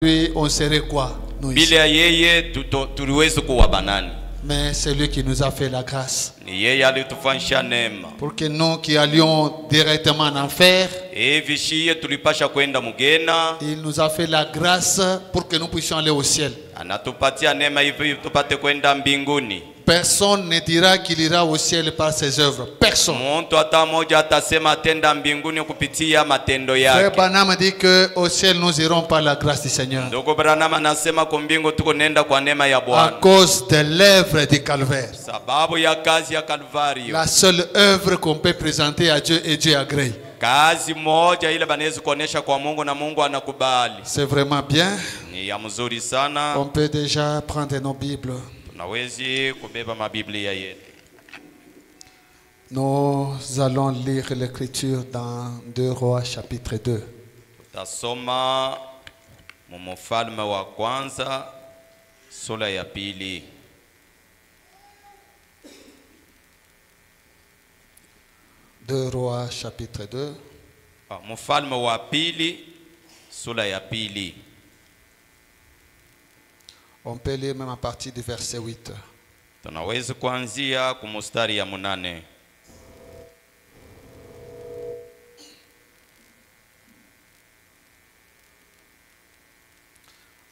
Lui, on serait quoi, nous ici? Mais c'est lui qui nous a fait la grâce. Pour que nous qui allions directement en enfer, il nous a fait la grâce pour que nous puissions aller au ciel. Personne ne dira qu'il ira au ciel par ses œuvres. Personne. Frère Branham dit qu'au ciel nous irons par la grâce du Seigneur. À cause de l'œuvre du Calvaire. La seule œuvre qu'on peut présenter à Dieu et Dieu agrée. C'est vraiment bien. On peut déjà prendre nos Bibles. Nous allons lire l'écriture dans 2 Rois chapitre 2. Tasoma mumufalme wa kwanza sura ya pili. 2 Rois chapitre 2. Mufalme wa pili sura ya pili. On peut lire même à partir du verset 8. Tunaweza kuanzia kumustari ya 8.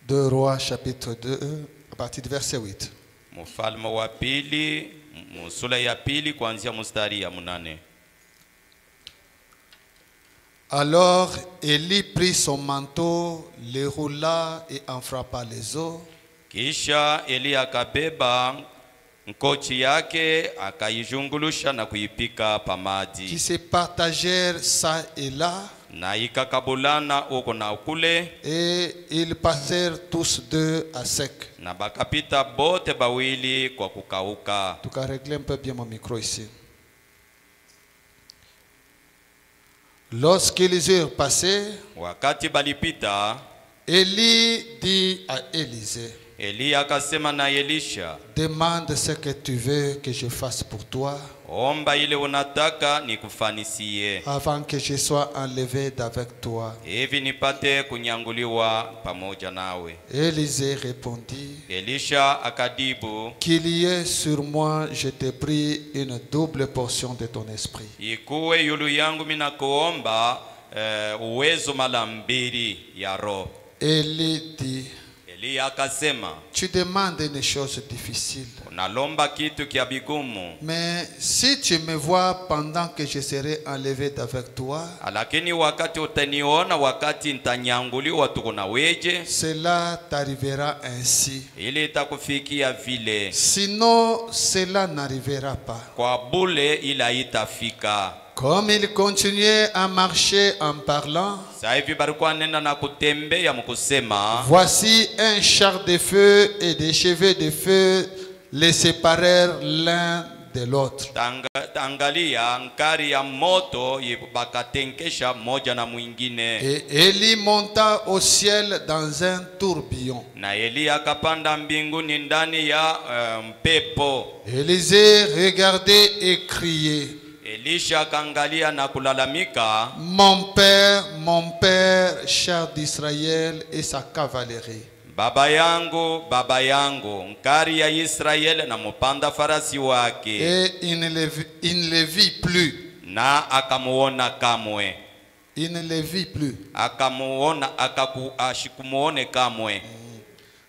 Deux Rois chapitre 2 à partir du verset 8. Mufalme wa pili sura ya pili kuanzia mustari ya 8. Alors Élie prit son manteau, le roula et en frappa les eaux. Kisha Eli akabeba mkochi yake akaijungulusha na kuipika pamaji. Qui se partagèrent ça et là. Na ikakabulana uko na ukule. Et ils passèrent tous deux à sec. Na bakapita bote bawili kwa kukauka. En tout cas, régler un peu bien mon micro ici. Lorsqu'ils eurent passé, wakati balipita, Élie dit à Élisée, Eli akasema na Elisha, demande ce que tu veux que je fasse pour toi, omba ile unataka nikufanisie, avant que je sois enlevé d'avec toi. Hivi nipate kunyanguliwa pamoja nawe. Élisée répondit, Elisha akadibu, qu'il y ait sur moi, je te prie, une double portion de ton esprit. Ikuwe yulu yangu mina kuomba uwezo mara mbili ya roho. Élie dit, Eli akasema, tu demandes une chose difficile. Unalomba kitu kia bigumu. Mais si tu me vois pendant que je serai enlevé d'avec toi, lakini wakati utaniona wakati nitanyanguliwa tuko na weje, cela t'arrivera ainsi. Ili itakufikia vile. Sinon, cela n'arrivera pas. Kwa bule ila itafika. Comme il continuait à marcher en parlant, voici un char de feu et des cheveux de feu les séparèrent l'un de l'autre. Et Élie monta au ciel dans un tourbillon. Élisée regardait et criait, Elisha kangalia na kulalamika, mon père, char d'Israël et sa cavalerie. Baba yangu, nkari ya Israel na mupanda farasi wake. Et il ne le vit plus. Na akamuona kamwe. Il ne le vit plus. Akamuona ashikumuone kamwe.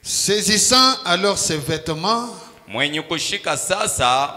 Saisissant alors ses vêtements, mwenye kushika sasa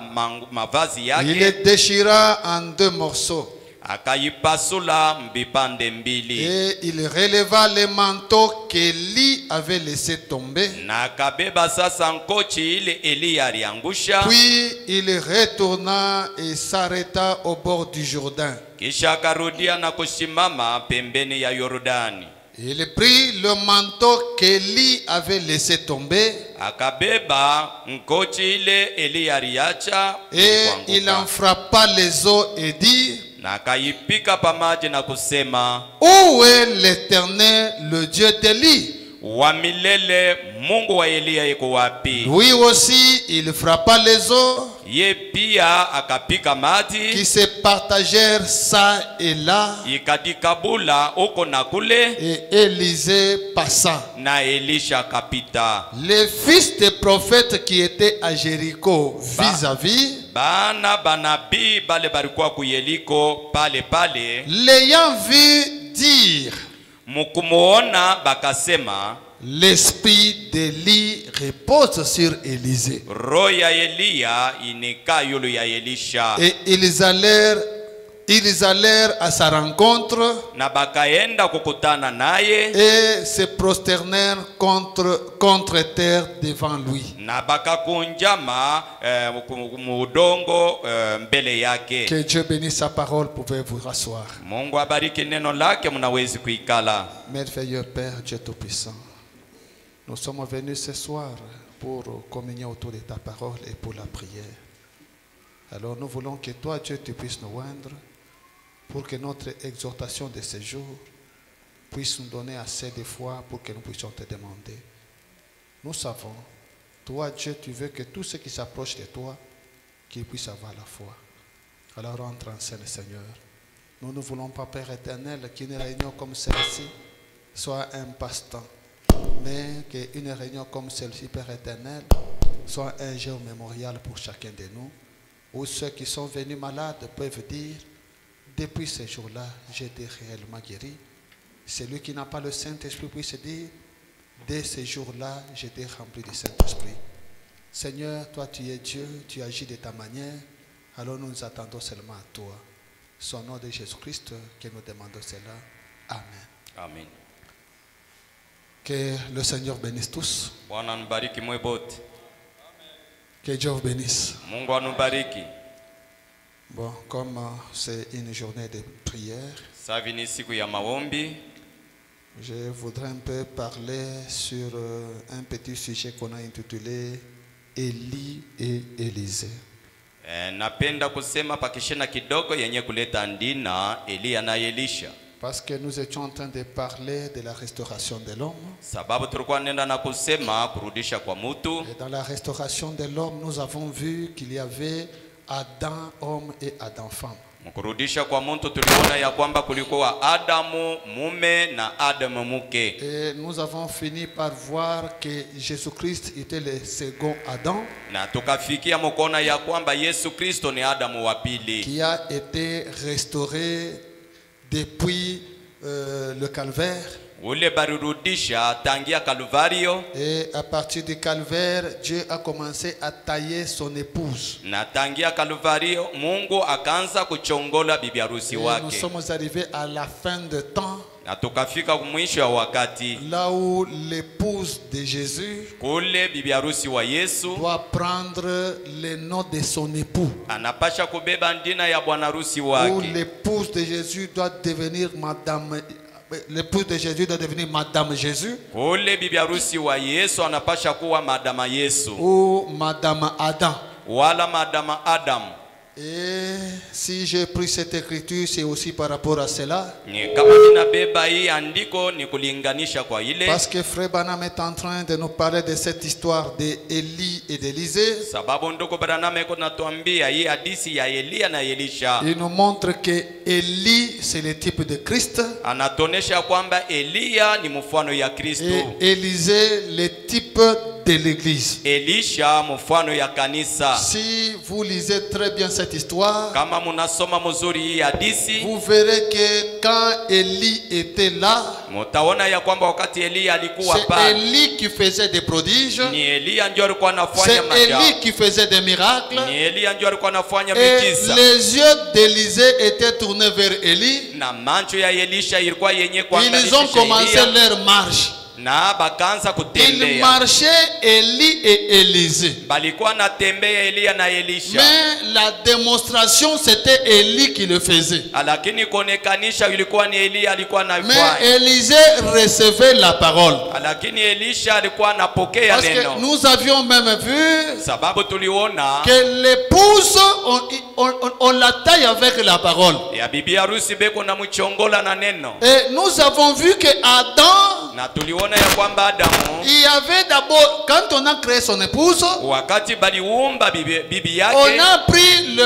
mavazi yake, il les déchira en 2 morceaux. Akayipasula mbipande mbili. Et il releva les manteaux qu'Élie avait laissé tomber. Na akabeba sasa nkochi ile Eli aliangusha. Puis il retourna et s'arrêta au bord du Jourdain. Kisha akarudia na kusimama pembeni ya Yordani. Il prit le manteau qu'Élie avait laissé tomber. Akabeba nkochi ile Eli aliacha. Et il en frappa les eaux et dit, na akaipika pamaji na kusema, où est l'Éternel, le Dieu d'Élie? wa milele Mungu wa Eliya yuko wapi? Lui aussi, il frappa les eaux Ye pia akapika maji qui se partagèrent ça et là. ikadikabula uko na kule, Et Élisée passa. na Elisha kapita. Les fils des prophètes qui étaient à Jéricho vis-à-vis, Bana banabii bale barikuwa ku Yeriko pale pale, l'ayant vu dire, mukumuona bakasema, l'esprit d'Élie repose sur Élisée. roho ya Eliya inika yulu ya Elisha. Et ils allèrent à sa rencontre Na bakaenda kukutana naye, et se prosternèrent contre terre devant lui. na bakakunjama mudongo mbele yake. Que Dieu bénisse sa parole, pouvez vous rasseoir. Mungu abariki neno lake, mnawezi kuikala. Merveilleux Père, Dieu Tout-Puissant, nous sommes venus ce soir pour communier autour de ta parole et pour la prière. Alors nous voulons que toi, Dieu, tu puisses nous oindre pour que notre exhortation de ce jour puisse nous donner assez de foi pour que nous puissions te demander. Nous savons, toi, Dieu, tu veux que tous ceux qui s'approchent de toi, qu'ils puissent avoir la foi. Alors entre en scène, Seigneur. Nous ne voulons pas, Père éternel, qu'une réunion comme celle-ci soit un passe-temps, mais qu'une réunion comme celle-ci, Père éternel, soit un jour mémorial pour chacun de nous, où ceux qui sont venus malades peuvent dire, depuis ce jour-là, j'ai été réellement guéri. Celui qui n'a pas le Saint-Esprit puisse dire, dès ce jour-là, j'étais rempli du Saint-Esprit. Seigneur, toi tu es Dieu, tu agis de ta manière, alors nous nous attendons seulement à toi. C'est au nom de Jésus-Christ que nous demandons cela. Amen. Amen. Que le Seigneur bénisse tous. Bwana anubariki mwe bote. Que Dieu vous bénisse. Mungu anubariki. Bon, comme c'est une journée de prière, Savi ni siku ya maombi, je voudrais un peu parler sur un petit sujet qu'on a intitulé Élie et Élisée. Napenda kusema pakishena kidogo yenye kuleta ndina Eliya na Elisha. Parce que nous étions en train de parler de la restauration de l'homme. Sababu tulikuwa nenda na kusema kurudisha kwa mutu. Et dans la restauration de l'homme, nous avons vu qu'il y avait Adam homme et Adam femme. Mkurudisha kwa mtu tuliona ya kwamba kulikuwa Adamu mume na Adamu mke. Et nous avons fini par voir que Jésus-Christ était le second Adam. Na tukafikia mkona ya kwamba Yesu Kristo ni Adamu wa pili. Qui a été restauré depuis le calvaire. Ule barirudisha tangia Kalvario. Et à partir du calvaire, Dieu a commencé à tailler son épouse. Na tangia Kalvario Mungu akaanza kuchongola bibi harusi wake. Nous sommes arrivés à la fin de temps. Na tukafika mwisho wa wakati. Là où l'épouse de Jésus kule bibi harusi wa Yesu doit prendre le nom de son époux. Anapasha kubeba ndina ya bwana harusi wake. Où l'épouse de Jésus doit devenir madame. L'épouse de Jésus doit devenir Madame Jésus. Kule bibi harusi wa Yesu anapasha kuwa madama Yesu. Ou Madame Adam. Wala madama Adam. Et si j'ai pris cette écriture, c'est aussi par rapport à cela. Parce que Frère Branham est en train de nous parler de cette histoire d'Élie et d'Élisée. Il nous montre que Élie, c'est le type de Christ. Et Élisée, le type de l'église. Si vous lisez très bien cette histoire, vous verrez que quand Élie était là, c'est Élie qui faisait des prodiges, c'est Élie qui faisait des miracles, et les yeux d'Élisée étaient tournés vers Élie. Ils ont commencé leur marche. Il marchait Élie et Élisée. Mais la démonstration, c'était Élie qui le faisait. Mais Élisée recevait la parole. Parce que nous avions même vu que l'épouse, on la taille avec la parole. Et nous avons vu que Adam tuliona ya kwamba Adamu, il y avait d'abord, quand on a créé son épouse, wakati baliumba bibi yake, on a pris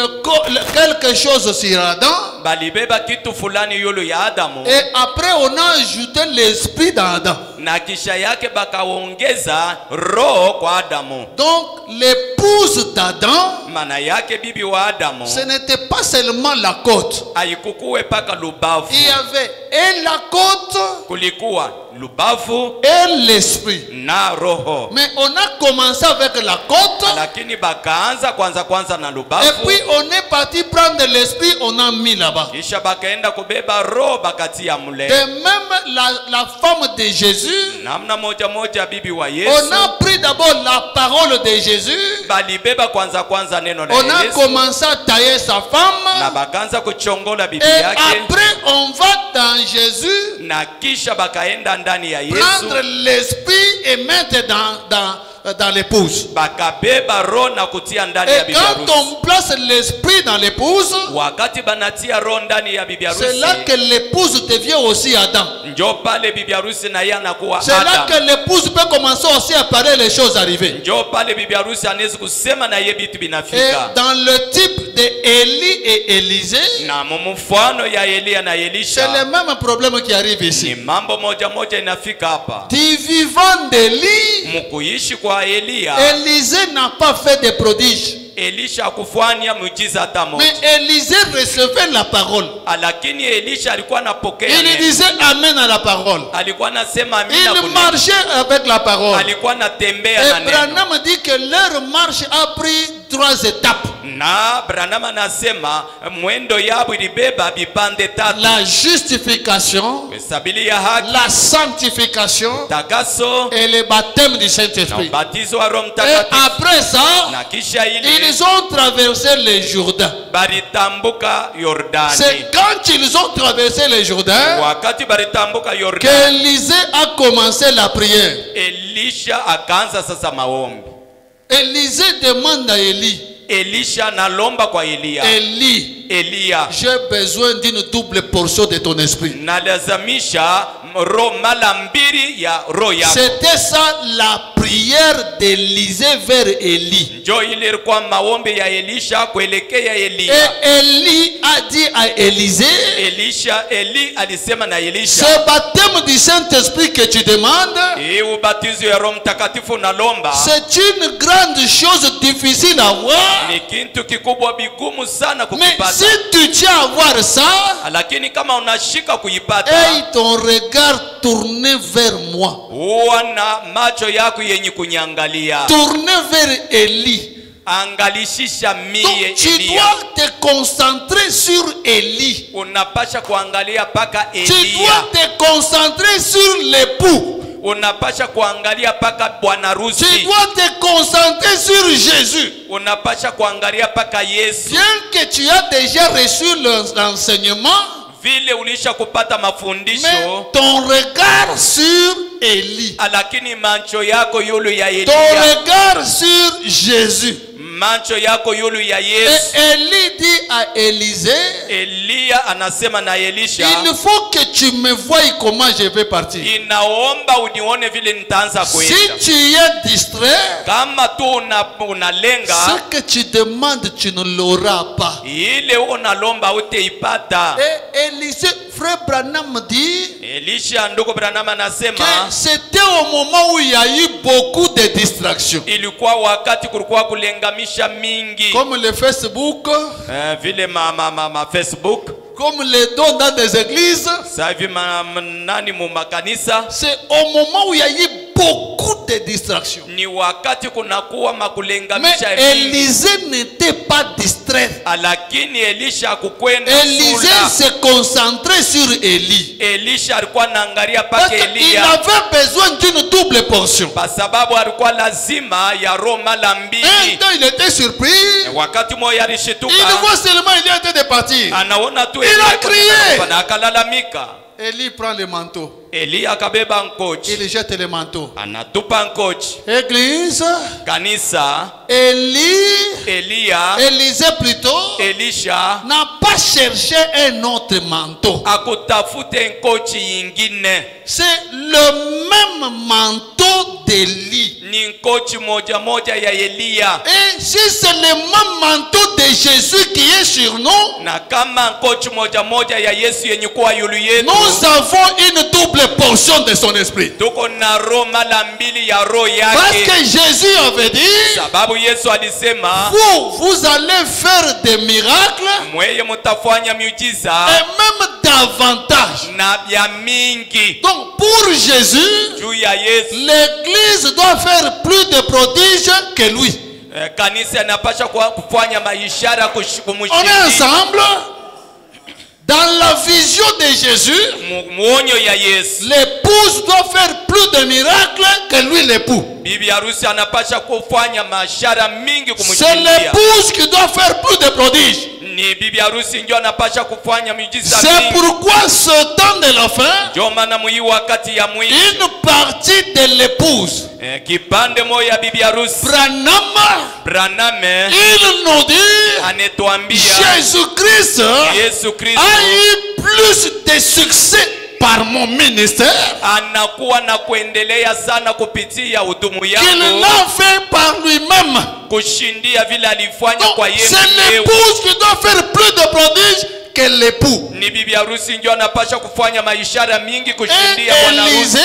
quelque chose sur Adam. balibeba kitu fulani yolo ya Adamu, Et après on a ajouté l'esprit dans Adam. na kisha yake bakaongeza roho kwa Adamu. Donc l'épouse d'Adam, Maana yake bibi wa Adamu ce n'était pas seulement la côte. haikukuwe paka lubavu, Il y avait et la côte kulikuwa lubavu et l'esprit. na roho. Mais on a commencé avec la côte. Lakini bakaanza kwanza na Et lubavu, puis on est parti prendre l'esprit, on a mis là-bas. kisha bakaenda kubeba roho bakatia mule. Et même la femme de Jésus, Namna moja moja bibi wa on Yesu a pris d'abord la parole de Jésus. balibeba kwanza neno la On a Yesu, commencé à tailler sa na femme. bakaanza kuchongola bibi Et yake, après on va dans Jésus, na kisha bakaenda ndani ya Yesu, prendre l'esprit et mettre dans l'épouse. bakabeba roho na kutia ndani ya Et bibi quand harusi. on place l'esprit dans l'épouse, Wakati banatia roho ndani ya bibi c'est là harusi, que l'épouse devient aussi Adam. njo pale bibi harusi na yeye anakuwa C'est là que Adam. l'épouse peut commencer aussi à parler les choses arrivées. Njo pale bibi harusi anaweza kusema na yeye vitu Et binafika. dans le type d'Élie et Élisée, Na mfano ya Elia na c'est Elisha, le même problème qui arrive ni ici. mambo moja moja inafika hapa. Du vivant d'Élie, Mkuishi kwa Elia, Élisée n'a pas fait de prodiges. Elisha hakufanya muujiza hata moja, Mais Élisée recevait la parole. lakini Elisha alikuwa anapokea Il neno. disait Amen à la parole. Alikuwa anasema amina Il kuneno. marchait avec la parole. Alikuwa anatembea na Et neno. Branham dit que leur marche a pris 3 étapes. Na Branham anasema mwendo yabo ilibeba vipande tatu: La justification, sabili ya haki, la sanctification takaso et le baptême du na Saint-Esprit. ubatizo wa Roho Et Mtakatifu. après ça, Na kisha ile ils ont traversé le Jourdain. balitambuka Yordani. C'est quand ils ont traversé le Jourdain Wakati balitambuka Yordani, qu'Élisée a commencé la prière. Elisha akaanza sasa maombi. Élisée demande à Élie, Elisha analomba kwa Elia, Élie, Elia, j'ai besoin d'une double portion de ton esprit. nalazimisha roho mara mbili ya roho yako. C'était ça la prière d'Élisée vers Élie. Njo ile ilikuwa maombi ya Elisha kuelekea Et Elia. Élie a dit à Élisée, Eli alisema na Elisha, ce baptême du Saint-Esprit que tu demandes, hii ubatizo ya Roho Mtakatifu unalomba c'est une grande chose difficile à avoir. ni kitu kikubwa bigumu sana Mais kukipata, si tu tiens à voir ça, lakini kama unashika kuipata, aie ton regard tourné vers moi. huwa na macho yako yenye kunyangalia, Tourné vers Élie. angalishisha mie Donc tu Elia. dois te concentrer sur Élie. Unapasha kuangalia paka Tu Elia, dois te concentrer sur l'époux. unapasha kuangalia paka bwana Tu harusi, dois te concentrer sur Jésus. unapasha kuangalia paka Yesu. Bien que tu as déjà reçu l'enseignement, Vile ulisha kupata mais mafundisho, ton regard sur Élie, lakini macho yako yulu ya ton Elia, regard sur Jésus. macho yako yulu ya Et Yesu. Élie dit à Élisée, Elia anasema na Elisha, il faut que tu me voies comment je vais partir. inaomba unione vile nitaanza Si kwenda. tu es distrait, Kama tu unalenga ce que tu demandes, tu ne l'auras pas. ile unalomba uteipata. Et Élisée, frère Branham dit Elisha ndugu Branham que anasema c'était au moment où il y a eu beaucoup de distractions. ilikuwa wakati kulikuwa kulengamisha mingi, Comme le Facebook, vile ma Facebook, comme les dons dans des églises. sasa hivi nani mu makanisa, C'est au moment où il y a eu beaucoup de distractions. ni wakati kunakuwa Mais makulengamisha mingi. Élisée n'était pas distrait. Lakini Elisha kukwenda Élisée sula. se concentrait sur Élie. Elisha alikuwa anaangalia Parce pake qu'il Elia, avait besoin d'une double portion. kwa sababu alikuwa lazima ya roho mara Un mbili. temps, il était surpris. Wakati moja Il alishituka, voit seulement il est en train de partir. anaona tu Il a Elia crié. na akalalamika, Élie prend le manteau. Eliya akabeba nkochi, Il jette le manteau. anatupa nkochi. Église, Kanisa, Élisée plutôt, Elisha n'a pas cherché un autre manteau. akutafute nkochi yingine. C'est le même manteau d'Élie. Ni nkochi moja moja ya Eliya. Et si c'est le même manteau de Jésus qui est sur nous, Na kama nkochi moja moja ya Yesu yenye kuwa yulu yetu, nous avons une double portion de son esprit. tuko na roho mara mbili ya roho Parce yake. que Jésus avait dit, Sababu Yesu alisema, vous allez faire des miracles mweye mutafanya miujiza et même davantage. na bya mingi. Donc pour Jésus, Juu ya Yesu, l'Église doit faire plus de prodiges que lui. kanisa inapasha kufanya maishara On est kumshindia. ensemble. Dans la vision de Jésus, Muonyo ya Yesu, l'épouse doit faire plus de miracles que lui l'époux. bibi harusi anapasha kufanya maishara mingi C'est kumshindia. l'épouse qui doit faire plus de prodiges. Ni bibi harusi ndio anapasha kufanya miujiza C'est mingi. pourquoi ce temps de la fin, Ndio maana mwi wakati ya mwisho, une partie de l'épouse, kipande moja ya bibi harusi Branham il nous dit, anetuambia Jésus-Christ Yesu Kristo a eu plus de succès par mon ministère anakuwa na kuendelea sana kupitia hudumu qu'il yangu l'a fait par lui-même. kushindia vile alifanya Donc, kwa yeye c'est mwenyewe. l'épouse qui doit faire plus de prodiges que l'époux. Ni bibi harusi ndio anapasha kufanya maishara mingi Et kushindia bwana harusi. Élisée,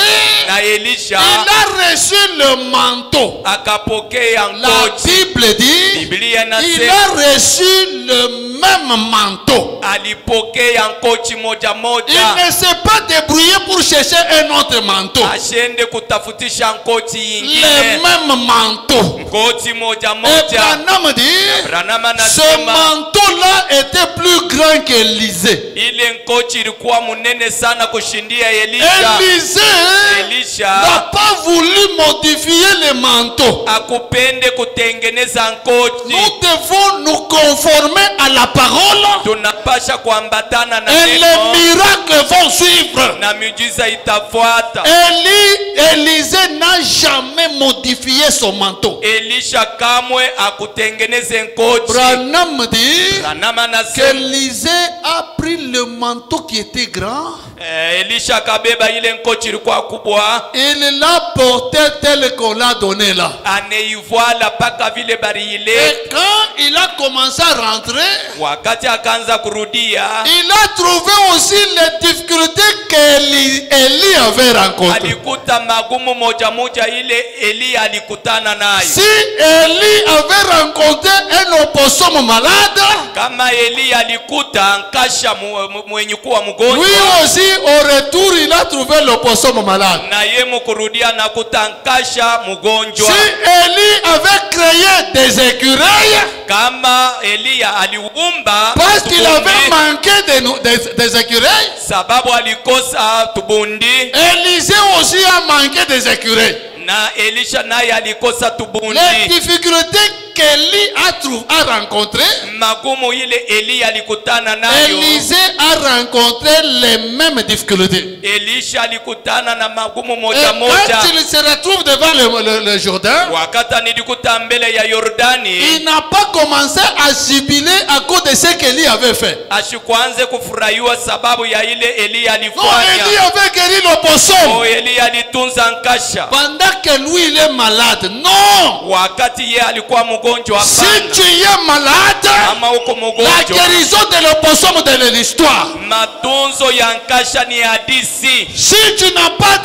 Na Elisha il a reçu le manteau. akapokea La nkochi. Bible dit, Biblia il inasema a reçu le même manteau. alipokea nkochi moja Il moja, ne s'est pas débrouillé pour chercher un autre manteau. ashende kutafutisha nkochi Le yingine, même manteau. nkochi moja Et moja. Branham dit, Branham ce anasema manteau-là était plus grand qu'Élisée. ile nkochi ilikuwa munene sana kushindia Elisha. Élisée Elisha n'a pas voulu modifier le manteau. akupende kutengeneza nkochi. Nous devons nous conformer à la parole Tunapasha kuambatana na et les neno miracles vont suivre. na miujiza itafuata. Élisée n'a jamais modifié son manteau. Elisha kamwe akutengeneze nkochi. Branham dit Branham anasema qu'Élisée a pris le manteau qui était grand, Elisha akabeba ile nkochi ilikuwa kubwa, il l'a porté tel qu'on l'a donné là. aneivala paka vile bariile. Et quand il a commencé à rentrer, Wakati akaanza kurudia, il a trouvé aussi les difficultés qu'Élie avait rencontrées. alikuta magumu moja moja ile Eliya alikutana nayo. Si Élie avait rencontré un opossum malade, Kama Eliya alikuta nkasha mwenye kuwa lui mgonjwa, aussi au retour il a trouvé l'opossum malade. na ye mukurudia nakuta nkasha Si mgonjwa. Élie avait créé des écureuils Kama Eliya aliumba parce qu'il avait tubundi, manqué des écureuils, sababu alikosa tubundi, Élisée aussi a manqué des écureuils. na Elisha naye alikosa Les tubundi. difficultés qu'Élie a rencontrées, Magumu ile Eliya alikutana nayo, Élisée a rencontré les mêmes difficultés. Elisha alikutana na magumu Et moja moja. quand il se retrouve devant le Jourdain, Wakati nilikuta mbele ya Yordani, il n'a pas commencé à jubiler à cause de ce qu'Élie avait fait. ashikuanze kufurahiwa sababu ya ile Eliya Non, Élie alifanya. avait guéri l'opossum Eliya alitunza nkasha pendant que lui il est malade. Non! wakati ye alikuwa mgonjwa. Si Hapana, tu es malade, kama uko la mgonjwa, guérison de l'opossum de l'histoire. matunzo ya nkasha ni hadisi. Si tu n'as pas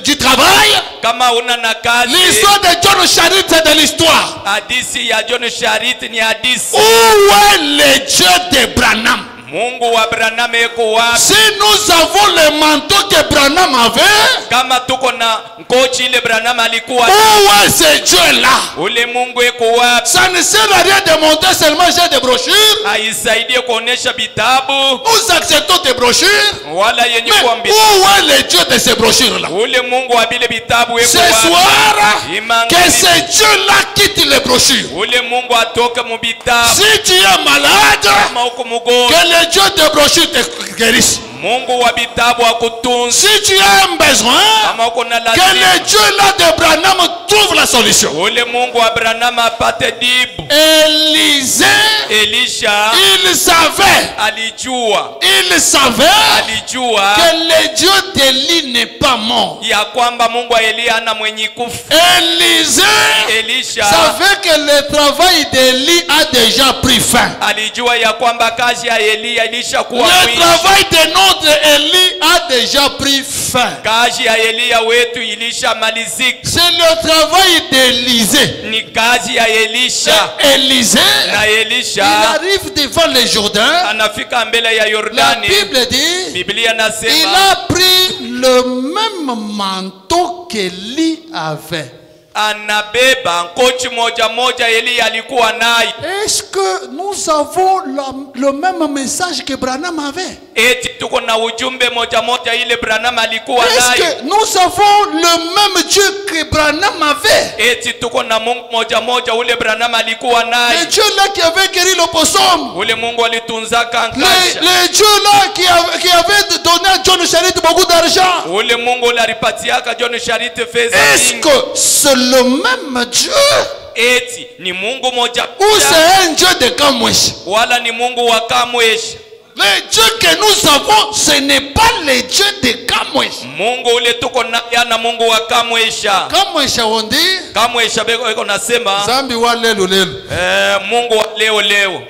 du travail, Kama una na kazi, l'histoire de John Charit c'est de l'histoire. hadisi ya John Shariti ni hadisi. Où est le Dieu de Branham? Mungu wa Branham eko wapi? Si nous avons le manteau que Branham avait, Kama tuko na nkochi ile Branham alikuwa, où est ce Dieu-là? ule Mungu eko wapi? Ça ne sert à rien de montrer seulement j'ai des brochures. Haisaidie kuonesha vitabu Nous acceptons des brochures. wala yenye Mais kuambia. où est le Dieu de ces brochures-là? Ule Mungu wa bile vitabu eko Ce wapi? soir, Imangani. que ce Dieu-là quitte les brochures. Ule Mungu atoke mu vitabu. Si tu es malade, Kama uko mgonjwa, que le Dieu des brochures te guérisse. Mungu wa vitabu akutunza. Si tu as un besoin, Kama uko na que lazima, le Dieu là de Branham trouve la solution. ule Mungu wa Branham apate jibu. Élisée, Elisha il savait alijua que le Dieu d'Élie n'est pas mort. ya kwamba Mungu wa Elia ana mwenye kufa. Élisée Elisha savait que le travail d'Élie a déjà pris fin. alijua ya kwamba kazi ya Elia ilishakuwa Le mwisho. travail de notre Élie a déjà pris fin. Kazi ya Elia wetu ilishamalizika. C'est le travail d'Élisée. Ni kazi ya Elisha. Élisée, Na il Elisha arrive devant le Jourdain. anafika mbele ya La Yordani. Bible dit, Biblia il nasema a pris le même manteau qu'Élie avait. anabeba nkochi moja moja Elia alikuwa nayo. Est-ce que nous avons le même message que Branham avait? Eti tuko na ujumbe moja moja ile Branham alikuwa Est-ce nayo. que nous avons le même Dieu que Branham avait? Eti tuko na Mungu moja moja ule Branham alikuwa Le nayo. Dieu là qui avait guéri l'opossum. Ule Mungu alitunzaka nkasha. Le Dieu là qui avait donné à John Charit beaucoup d'argent. Ule Mungu ule alipatiaka John Charity fedha Est-ce nyingi. que c'est le même Dieu? Eti ni Mungu moja Ou c'est un Dieu de Kamwesh? wala ni Mungu wa Kamwesh? Le Dieu que nous avons, ce n'est pas le Dieu de Kamwesh. Mungu ule tuko naye na Mungu wa Kamwesha. Kamwesh on dit, Kamwesha beko nasema Zambi wa lelo lelo. Mungu wa leo leo.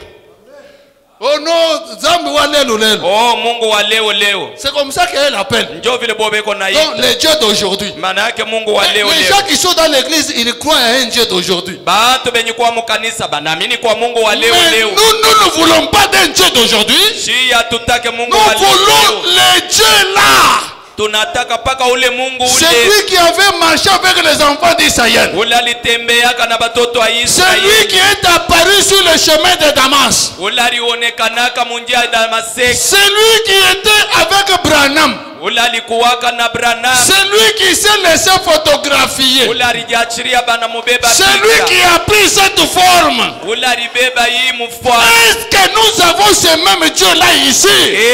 Oh non, Zambi wa lelo lelo. Oh, Mungu wa leo leo. C'est comme ça qu'elle appelle. Ndio vile bobe iko na Donc, le Dieu d'aujourd'hui. maana yake Mungu wa leo Les leo. gens qui sont dans l'église, ils croient à un Dieu d'aujourd'hui. Batu benye kwa mukanisa banaamini kwa Mungu wa leo Mais leo. nous ne voulons pas d'un Dieu d'aujourd'hui. Si hatutake Mungu Nous wa leo voulons leo. le Dieu là. Tunataka paka ule Mungu C'est ule. lui qui avait marché avec les enfants d'Israël. Ule alitembeaka na batoto wa C'est lui Israeli. qui est apparu sur le chemin de Damas. Ule alionekanaka munjia ya Damaseki. C'est lui qui était avec Branham. Ule alikuwaka na Branham. C'est lui qui s'est laissé photographier. Ule alijiachiria bana mubeba C'est lui picha. qui a pris cette forme. Ule alibeba hii mfano. Est-ce que nous avons ce même Dieu là ici?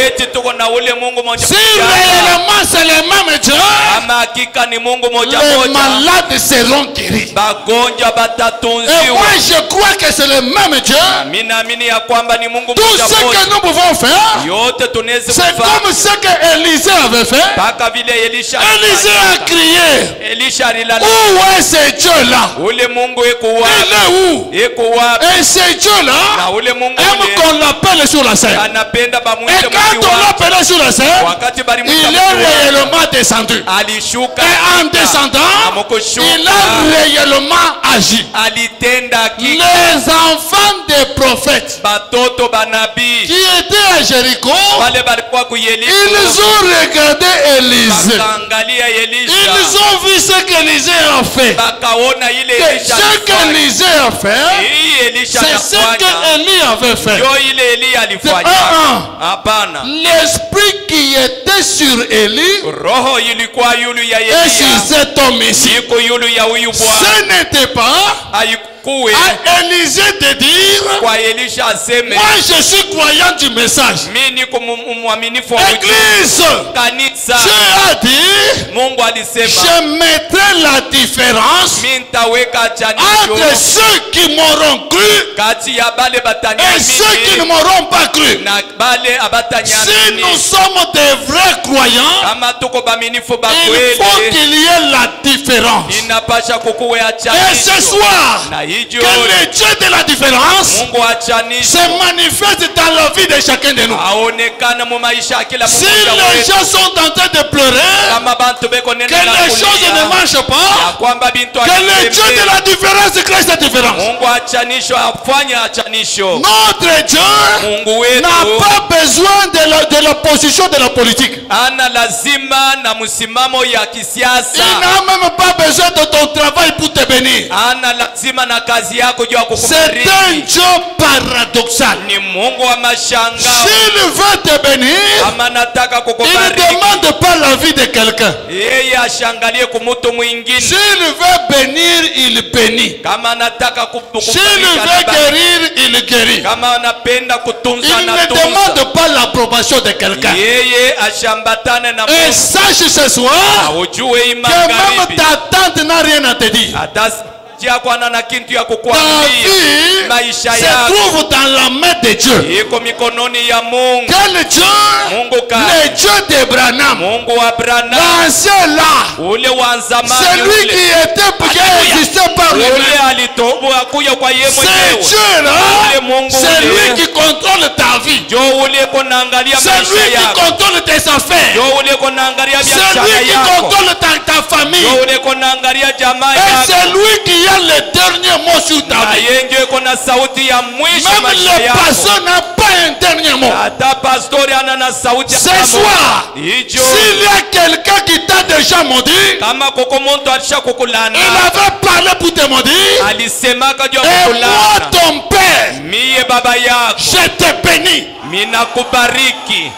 Eti tuko na ule Mungu moja Si moja. réellement c'est le même Dieu, Ama hakika ni Mungu moja les moja. malades seront guéris. Bagonja Et moi batatunziwa. je crois que c'est le même Dieu. Mimi naamini ya kwamba ni Mungu Tout moja ce que moja. nous pouvons faire, Yote tunaweza c'est kufanya. comme ce que Élisée avait fait. Mpaka vile Elisha Élisée a alifanya. crié, Elisha alilala. où est ce Dieu là? Ule Mungu eko Il wapi? est où? Eko wapi? Et ce Dieu là Na ule Mungu aime ule qu'on l'appelle sur la scène. anapenda Et bamwite quand mti on wake. l'appelle sur la scène, Wakati il balimwita est mti wake, réellement descendu. alishuka Et en descendant, amokushuka, il a réellement agi. alitenda Les hakika. enfants des prophètes Batoto banabii qui étaient à Jéricho, wale balikuwa kuyeliku ils ont regardé Élisée. bakaangalia Elisha, Ils ont vu ce qu'Élisée a fait. bakaona ile Que Elisha ce alifanya. qu'Élisée a fait, Hii Elisha c'est ce anafanya qu'Élie avait fait. ndio ile Elia alifanya. Hapana, L'esprit qui était sur Élie roho ilikuwa yulu ya et sur Elia cet homme ici. iko yulu ya huyu Bwana. Ce n'était pas Haikuwe à Élisée de dire, kwa Elisha aseme moi je suis croyant du message. mimi niko mwaminifu wa ujumbe. Église, Kanisa, Dieu a dit, Mungu alisema je mettrai la différence mimi nitaweka entre chanisho ceux qui m'auront cru kati ya bale et ceux qui ne batanyamini m'auront pas cru. na bale Si nous abatanyamini. sommes des vrais croyants, Kama tuko baminifu il faut bakweli, qu'il y ait la différence. inapasha kukuwe Et ce chanisho. soir, Na que hivyo le Dieu de la différence Mungu wa chanisho se manifeste dans la vie de chacun de nous. aonekana mu maisha ya kila Si mmoja les wetu. gens sont en train de pleurer, Kama bantu beko que nenda na les choses ne kulia, marchent ya pas, kwamba bintu que le Dieu de la différence crée cette différence. Mungu achanisho afanye achanisho. Notre Dieu Mungu n'a wetu pas besoin de la position de la politique. ana lazima na msimamo ya Il kisiasa. n'a même pas besoin de ton travail pour te bénir. Ana lazima na kazi yako juu ya C'est kukubariki. un Dieu paradoxal. Ni Mungu wa mashangao. S'il veut te bénir, Kama nataka il ne kukubariki, demande pas la vie de quelqu'un. yeye ashangalie kumutu mwingine. S'il veut bénir, il bénit. Kama anataka S'il veut guérir, il guérit. kama anapenda kutunza Il ne anatunza. demande pas l'approbation de quelqu'un. Yeye ashambatane na Et Mungu. sache ce soir Ujue hii que même magharibi ta tante n'a rien à te dire. hata yako ana kitu ya Ta kukuambia. vie Maisha se yako trouve dans la main de Dieu. iko mikononi ya Mungu. Quel Dieu? Mungu Le Dieu d'Abraham. Mungu wa Abrahamu, L'ancien là. ule wa zamani, Celui qui était qui a existé par ule lui-même. alitobu akuya kwa yeye C'est mwenyewe. Dieu là. Ule Mungu C'est ule lui qui contrôle ta vie. jo ule konaangalia C'est maisha lui qui yako. contrôle tes affaires. Jo ule konaangalia C'est biashara lui qui yako. contrôle ta famille. Jo ule konaangalia jamaa Et yako. c'est lui qui a le dernier mot sur ta Na vie. yeye ndio kona sauti ya mwisho Même maisha le yako. pasteur n'a pas un dernier mot. Hata pastori ana na sauti ya Ce mwisho. soir, Hicho s'il y a quelqu'un qui t'a déjà maudit, kama koko muntu alisha kukulana, il avait parlé pour te maudire. alisemaka juu ya Et moi, kukulana. ton père, Miye baba yako je te bénis. minakubariki.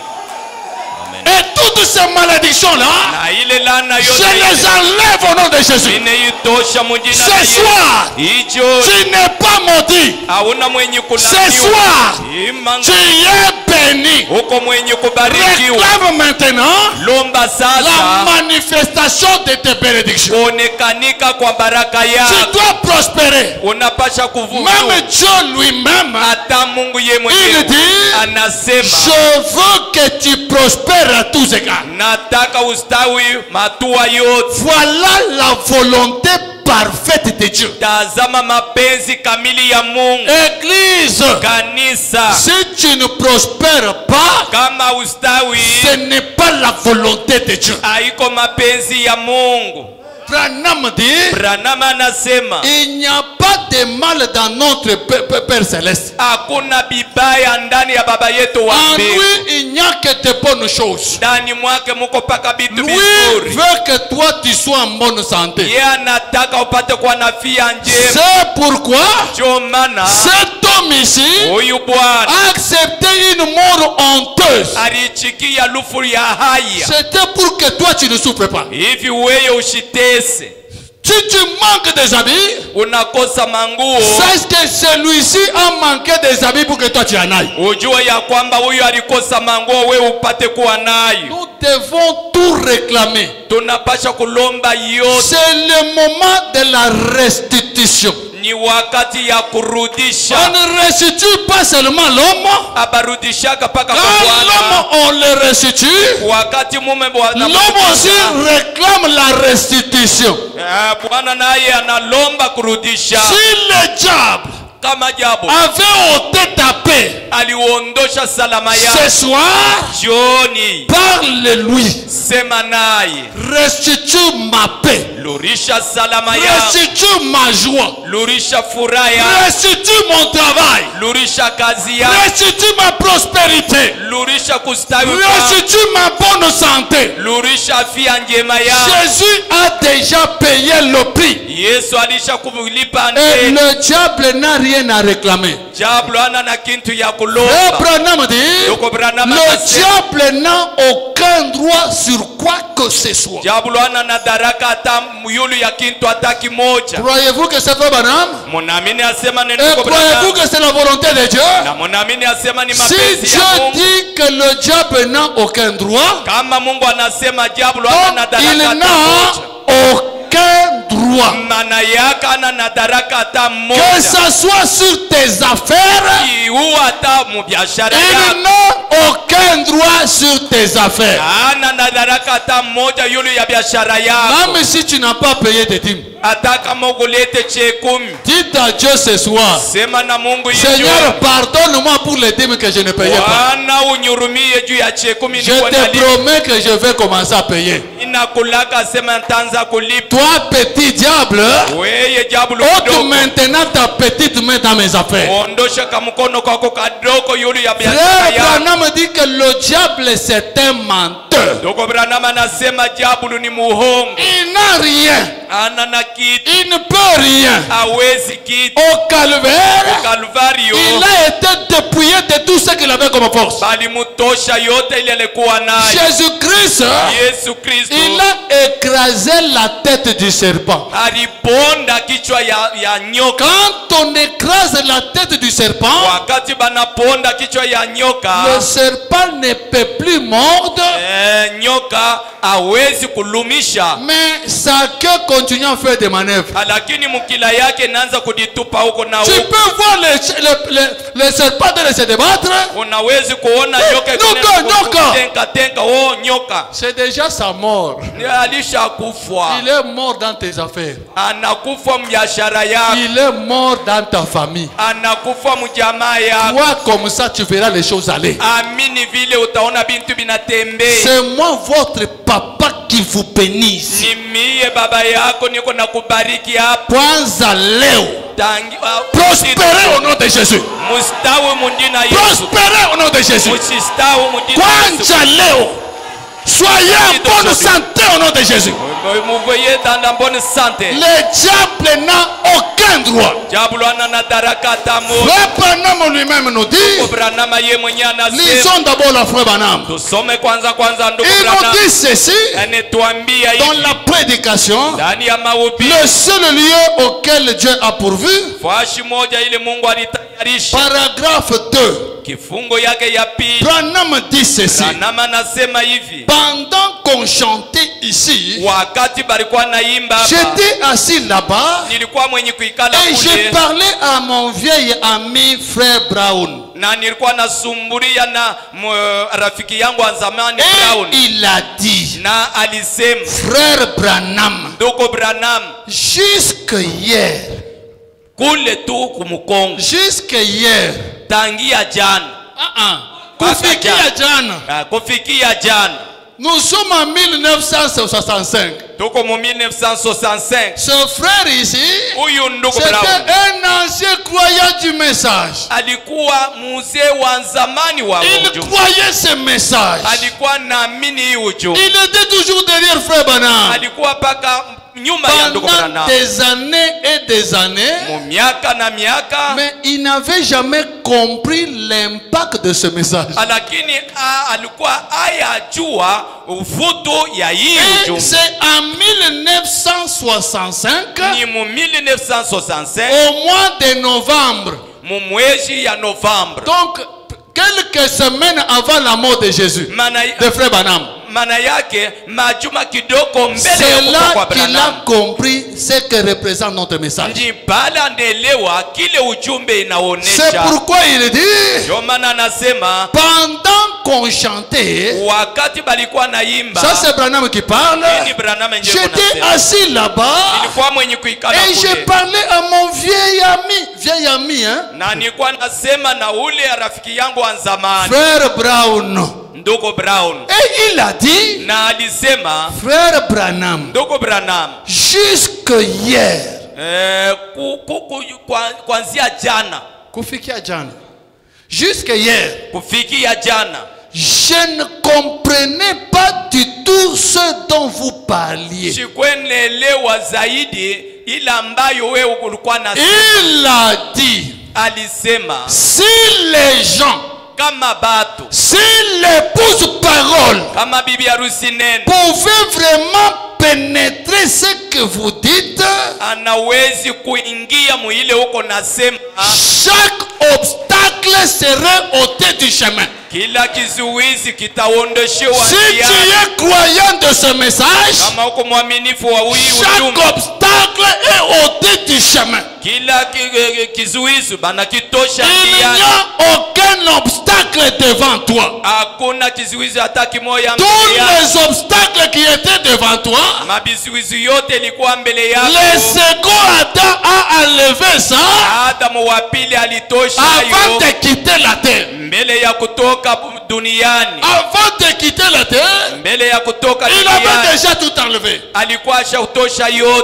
Et toutes ces malédictions-là, Na ile laana je yote les enlève au nom de Jésus. ineitosha mujina la Ce Yesu. soir, Hicho tu n'es pas maudit. hauna mwenye Ce kulaniwa. soir, Imanga tu es béni. uko mwenye kubarikiwa. Réclame maintenant Lomba la sasa manifestation de tes bénédictions. kuonekanika kwa baraka Tu yako. dois prospérer. Unapasha kuvuka. Même Dieu lui-même, Hata Mungu ye il mwenyewe dit, anasema je veux que tu prospères à tous égards. nataka ustawi matua yote. Voilà la volonté parfaite de Dieu. Tazama mapenzi kamili ya Mungu. Église, Kanisa, si tu ne prospères pas, kama ustawi ce n'est pas la volonté de Dieu. haiko mapenzi ya Mungu. Branham dit, Branham anasema il n'y a pas de mal dans notre Père Céleste. hakuna bibaya ndani ya baba yetu wa En mbingu. lui, il n'y a que de bonnes choses. Ndani mwake muko paka bitu Lui vizuri. veut que toi tu sois en bonne santé. Yeye anataka upate kuwa na afya njema. C'est pourquoi Ndio maana cet homme ici huyu bwana a accepté une mort honteuse. alichikia lufu ya haya C'était pour que toi tu ne souffres pas. hivi, wewe ushitese, Si tu manques des habits, unakosa manguo, sache que celui-ci a manqué des habits pour que toi tu en ailles. ujue ya kwamba huyu alikosa manguo, wewe upate kuwa nayo. Nous devons tout réclamer. Tunapasha kulomba yote. C'est le moment de la restitution. Ni wakati ya kurudisha. On ne restitue pas seulement l'homme. Abarudishaka paka kwa Quand Bwana. l'homme on le restitue, Wakati mume bwana l'homme aussi réclame la restitution. Bwana naye analomba kurudisha. Si le diable Kama Jabu avait ôté ta paix, aliuondosha salama ce yako soir, jioni, parle-lui. sema naye, Restitue ma paix. lurisha salama yako, Restitue ma joie. lurisha furaha yako, Restitue mon travail. lurisha kazi yako, Restitue ma prospérité. lurisha kustawi kwako, Restitue ma bonne santé. lurisha afya njema yako. Jésus a déjà payé le prix. Yesu alisha kulipa Et ndeni. le diable n'a rien à réclamer. Jabu ana na kintu ya Et kulomba. Branham dit, Yuko Branham le akasema, diable n'a aucun droit sur quoi que ce soit. Jabu ana na daraka hata yulu ya kintu hata kimoja. Croyez-vous que c'est vrai, Branham? Munaamini asema neno Et kwa croyez-vous Branham? que c'est la volonté de Dieu? Na munaamini asema ni Si mapenzi Dieu ya Mungu? dit que le diable n'a aucun droit, Kama Mungu anasema Jabu ana na donc daraka il hata n'a moja, aucun droit. maana yake ana na daraka hata Que moja. ça soit sur tes affaires, Iu hata mubiashara il yako. n'a aucun droit sur tes affaires. Ana na daraka hata moja yulu ya biashara yako. Même si tu n'as pas payé tes dîmes, Hata kama ugulete chekumi, dites à Dieu ce soir, sema na Mungu Seigneur, pardonne-moi pour les dîmes que je ne payais pas. Bwana unyurumie juu ya chekumi Je nilikuwa te nalipa. promets que je vais commencer à payer. Inakulaka sema nitaanza kulipa. Toi, petit diable, Weye Jabu ôte kidogo. maintenant ta petite main dans dans mes affaires. ondosha kamukono kako kadoko yulu ya biashara Frère yako. Branham dit que le diable c'est un menteur. Ndugu Branham anasema diablo ni muhongo. Il n'a rien. Ana na kitu. Il ne peut rien. Hawezi kitu. Au calvaire, Kalvario. il a été dépouillé de tout ce qu'il avait comme force. Bali mutosha yote ile alikuwa nayo. Jésus-Christ, Yesu Kristo. il a écrasé la tête du serpent. Aliponda kichwa ya nyoka. Quand on écrase la tête du serpent, Wakati banaponda kichwa ya nyoka. le serpent ne peut plus mordre, Nyoka hawezi kulumisha. mais sa queue continue à faire des manœuvres. Lakini mukila yake naanza kuditupa huko na Tu huko. peux voir le serpent de se débattre. Unawezi kuona nyoka tenka nyoka. C'est déjà sa mort. Alishakufa. Il est mort dans tes affaires. Anakufa mbiashara yako. Il est mort dans ta famille. Anakufa mjamaa yako. Toi comme ça tu verras les choses aller. Amini vile utaona bintu binatembea. C'est moi votre papa qui vous bénisse. Ni mie baba yako niko nakubariki hapa. Kwanza leo. Prospérez au nom de Jésus. Mustawi mundina Yesu. Prospérez au nom de Jésus. Musistawi mundina Yesu. Kwanza leo. Soyez en bonne santé au nom de Jésus. Vous voyez dans la bonne santé. Le diable n'a aucun droit. Frère Branham lui-même nous dit. Lisons d'abord la frère Branham. Il nous dit ceci dans la prédication. Le seul lieu auquel Dieu a pourvu. Paragraphe 2. Branham dit ceci. Pendant qu'on chantait ici, j'étais assis là-bas et j'ai parlé à mon vieil ami frère Brown. Et il a dit, frère Branham, jusque hier, tangia jana. Kufikia jana. Nous sommes en 1965. Tuko mu 1965. Ce frère ici, c'était un ancien croyant du message. Alikuwa mzee wa zamani wa il croyait ce message. Alikuwa naamini hii ujumbe. Il était toujours derrière frère Branham. Alikuwa paka nyuma ya ndugu Branham. Des années et des années. Miaka na miaka. Mais il n'avait jamais compris l'impact de ce message. Lakini alikuwa ayajua uvuto ya hii ujumbe. C'est en 1965. Ni mu 1965. Au mois de novembre. Mu mwezi ya Novembre. Donc quelques semaines avant la mort de Jésus. De frère Branham. C'est là qu'il a compris ce que représente notre message. C'est pourquoi il dit, pendant qu'on chantait, ça c'est Branham qui parle, j'étais assis là-bas et j'ai parlé à mon vieil ami, hein? Frère Brown. Et il a dit, frère Branham, jusque hier, jusque hier, je ne comprenais pas du tout ce dont vous parliez. Il a dit, si les gens, si l'épouse parole pouvait vraiment pénétrer ce que vous dites, chaque obstacle serait ôté du chemin. Si tu es croyant de ce message, chaque obstacle est ôté du chemin. Il n'y a aucun obstacle devant toi. Tous les obstacles qui étaient devant toi, le second Adam a enlevé ça avant de quitter la terre. Avant de quitter la terre, il avait déjà tout enlevé.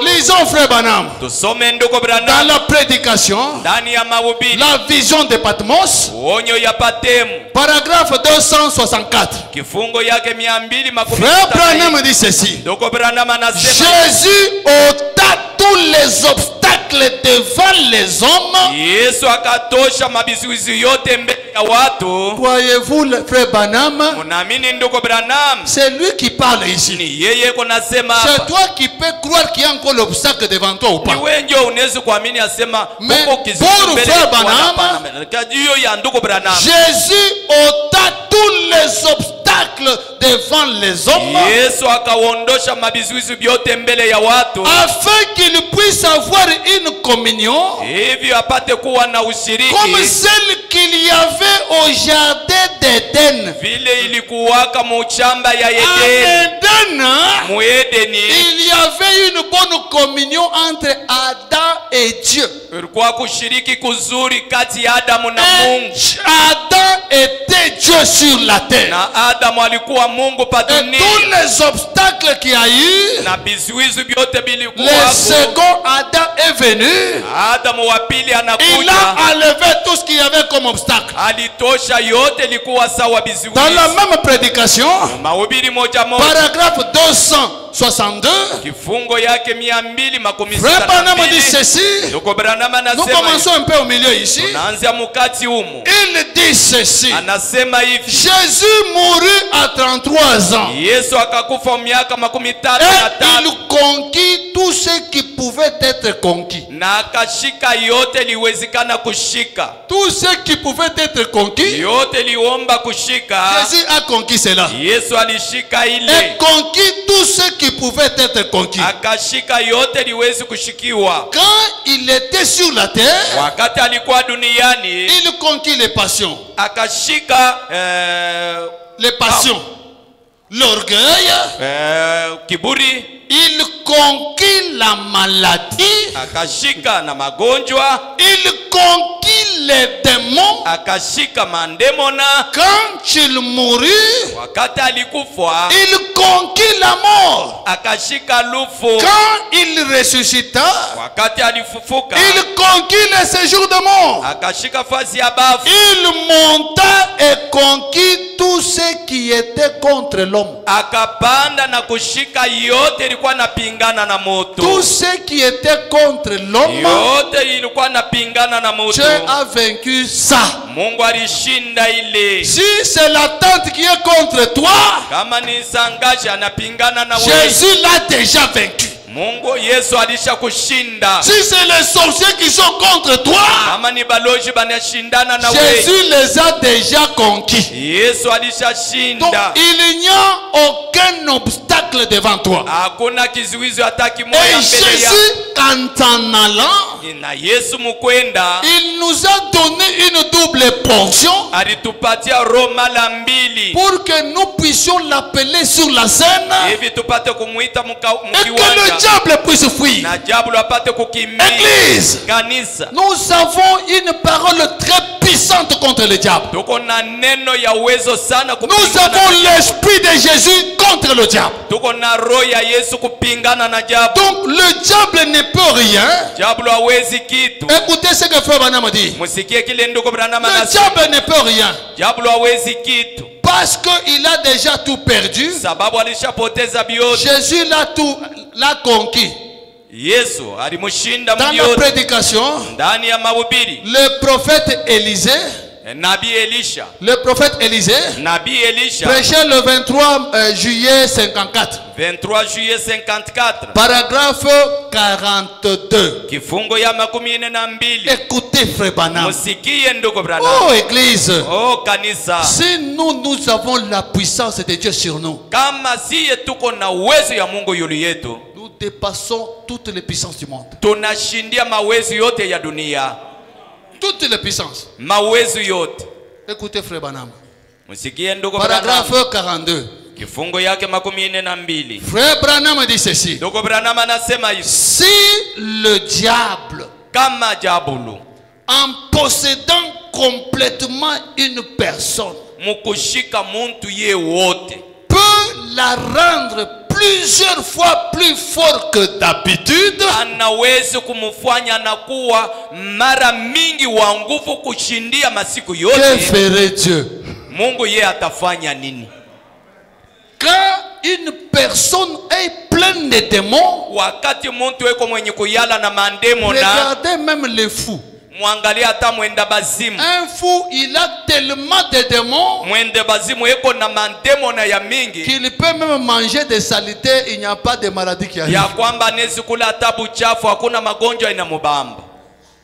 Lisons frère Branham dans la prédication, ndani ya mahubiri, la vision de Patmos, onyo ya Patemu, paragraphe 264. kifungo yake 200. Frère Branham dit ceci. Ndugu Branham anasema Jésus ôta tous les obstacles devant les hommes. Yesu akatosha mabizuizi yote mbele ya watu. Croyez-vous, frère Branham? Munaamini ndugu Branham? C'est lui qui parle ici. Ni yeye kunasema C'est hapa. toi qui peux croire qu'il y a encore l'obstacle devant toi ou pas. Ni wewe ndio unaweza kuamini asema Mais huko kizuizi pour mbele frère ya Bwana Branham, hapana. Kajiyo ya ndugu Branham. Jésus ôta tous les obstacles devant les hommes Yesu akaondosha mabizuizi vyote mbele ya watu afin qu'ils puissent avoir une communion hivi apate kuwa na ushiriki comme celle qu'il y avait au jardin d'Éden. vile ilikuwaka muchamba ya À Edeni. Éden, Muedeni il y avait une bonne communion entre Adam et Dieu. ilikuwa kushiriki kuzuri kati ya Adamu na Et Mungu. Adam était Dieu sur la terre. Na Adamu alikuwa Mungu pa Et dunia. tous les obstacles qu'il y a eu, Na vizuizi vyote le vilikuwako. second Adam est venu. Adamu wa pili Il anakuja. a enlevé tout ce qu'il y avait comme obstacle. Alitosha yote ilikuwa sawa vizuizi. Dans la même prédication, Mahubiri moja moja. paragraphe 262, Kifungo yake 262. Frère Branham dit ceci. Ndugu Branham Nous anasema commençons un peu au milieu ici. naanzia mukati humu. Il dit ceci. Anasema hivi. Jésus mourut à 33 ans. Yesu akakufa miaka 33 Et il conquit tout ce qui pouvait être conquis. na akashika yote liwezekana kushika. Tout ce qui pouvait être conquis, Yote liomba kushika. Jésus a conquis cela. Yesu alishika Et ile. conquis tout ce qui pouvait être conquis. Akashika yote liwezi kushikiwa. Quand il était sur la terre, Wakati alikuwa duniani il conquit les passions. akashika Les passions. L'orgueil. kiburi, Il conquit la maladie. akashika na magonjwa, Il conquit les démons. akashika mandemona. Quand il mourut, Wakati alikufa il conquit la mort. akashika lufu. Quand il ressuscita, Wakati alifufuka il conquit le séjour de mort. akashika fasi ya bafu. Il monta et conquit tout ce qui était contre l'homme. Akapanda na kushika yote ilikuwa napingana na moto. Tout ce qui était contre l'homme, Yote ilikuwa napingana na moto. Dieu a vaincu ça. Mungu alishinda ile. Si c'est la tente qui est contre toi, Kama ni sangashi anapingana na wewe, Jésus l'a déjà vaincu. Mungu Yesu alisha kushinda. Si c'est les sorciers qui sont contre toi, Kama ni baloji banashindana na wewe, Jésus les a déjà conquis. Yesu Donc alishashinda. il n'y a aucun obstacle devant toi. Hakuna kizuizi hata Et kimoja mbele ya. Jésus, en allant, Na Yesu mukwenda il nous a donné une double portion alitupatia roho mara mbili pour que nous puissions l'appeler sur la scène hivi tupate kumuita et que le mkiwanja diable puisse fuir. na diablo apate kukimbia. Église, Kanisa, nous avons une parole très puissante contre le diable. tuko na neno ya uwezo sana Nous kupingana avons na diablo. l'esprit de Jésus contre le diable. Tuko na roho ya Yesu kupingana na diablo. Donc le diable ne peut rien. Diablo hawezi kitu. Écoutez ce que Frère Branham dit. Musikie kile ndugu Branham Le anasema. diable ne peut rien. Diablo hawezi kitu Parce qu'il a déjà tout perdu. sababu alishapoteza vyote. Jésus l'a conquis. Yesu alimshinda Dans la myote. prédication, Ndani ya mahubiri le prophète Élisée, Nabii Elisha, Nabii Élisée prêchait le 23 juillet 54. 23 juillet 54. Paragraphe 42. Kifungo ya 42. Écoutez Frère Branham. Musikie ndugu Branham. Oh Église. Oh kanisa. Si nous avons la puissance de Dieu sur nous, Kama siye tuko na uwezo ya Mungu yulu yetu, nous dépassons toutes les puissances du monde. tunashindia mawezo yote ya dunia. Toutes les puissances. Mawezo yote. Écoutez Frère Branham. Musikie ndugu Branham. Paragraphe 42. Kifungo yake 42. Frère Branham dit ceci. Ndugu Branham anasema hivi. Si le diable, Kama diablo en possédant complètement une personne, mukushika muntu ye wote, peut la rendre plus plusieurs fois plus fort que d'habitude, anaweza kumfanya anakuwa mara mingi wa nguvu kushindia masiku yote. que ferait Dieu? Mungu yeye atafanya nini? Quand une personne est pleine de démons, Wakati mtu yuko mwenye kuyala na mandemo, na regardez même les fous. mwangalia hata mwenda bazimu. Un fou, il a tellement de démons Mwende bazimu yuko na mandemo na ya mingi qu'il peut même manger des saletés, il n'y a pas de maladie qui arrive. ya kwamba anaweza kula hata buchafu, hakuna magonjwa inamubamba.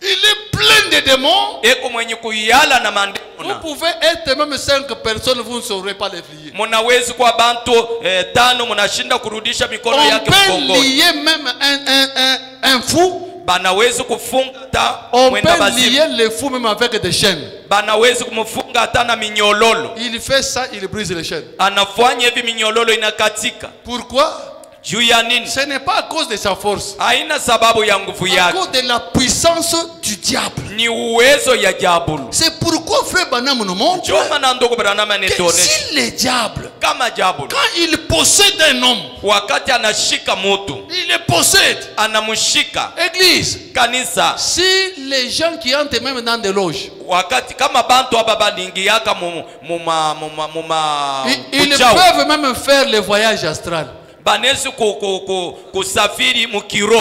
Il est plein de démons. Eko mwenye kuyala na mandemo. Vous pouvez être même 5 personnes, vous ne saurez pas les lier. Munawezi kwa bantu tano munashinda kurudisha mikono On yake peut mgongoni. lier même un fou. Banawezi kufunga hata On mwenda peut bazimu. lier les fous même avec des chaînes. Banawezi kumfunga hata na minyololo. Il fait ça, il brise les chaînes. Anafanya hivi minyololo inakatika. Pourquoi? Juu ya nini? Ce n'est pas à cause de sa force. Haina sababu ya nguvu À yake. cause de la puissance du diable. Ni uwezo ya jabulu. C'est pourquoi frère Branham nous montre Joma na ndugu Branham que anatuonesha si le diable, kama jabulu quand il possède un homme, wakati anashika mutu, il le possède. anamshika Église, kanisa. si les gens qui entrent même dans des loges, Wakati kama bantu aba balingiaka muma ils buchawi, peuvent même faire le voyage astral. banezi kusafiri mukiro.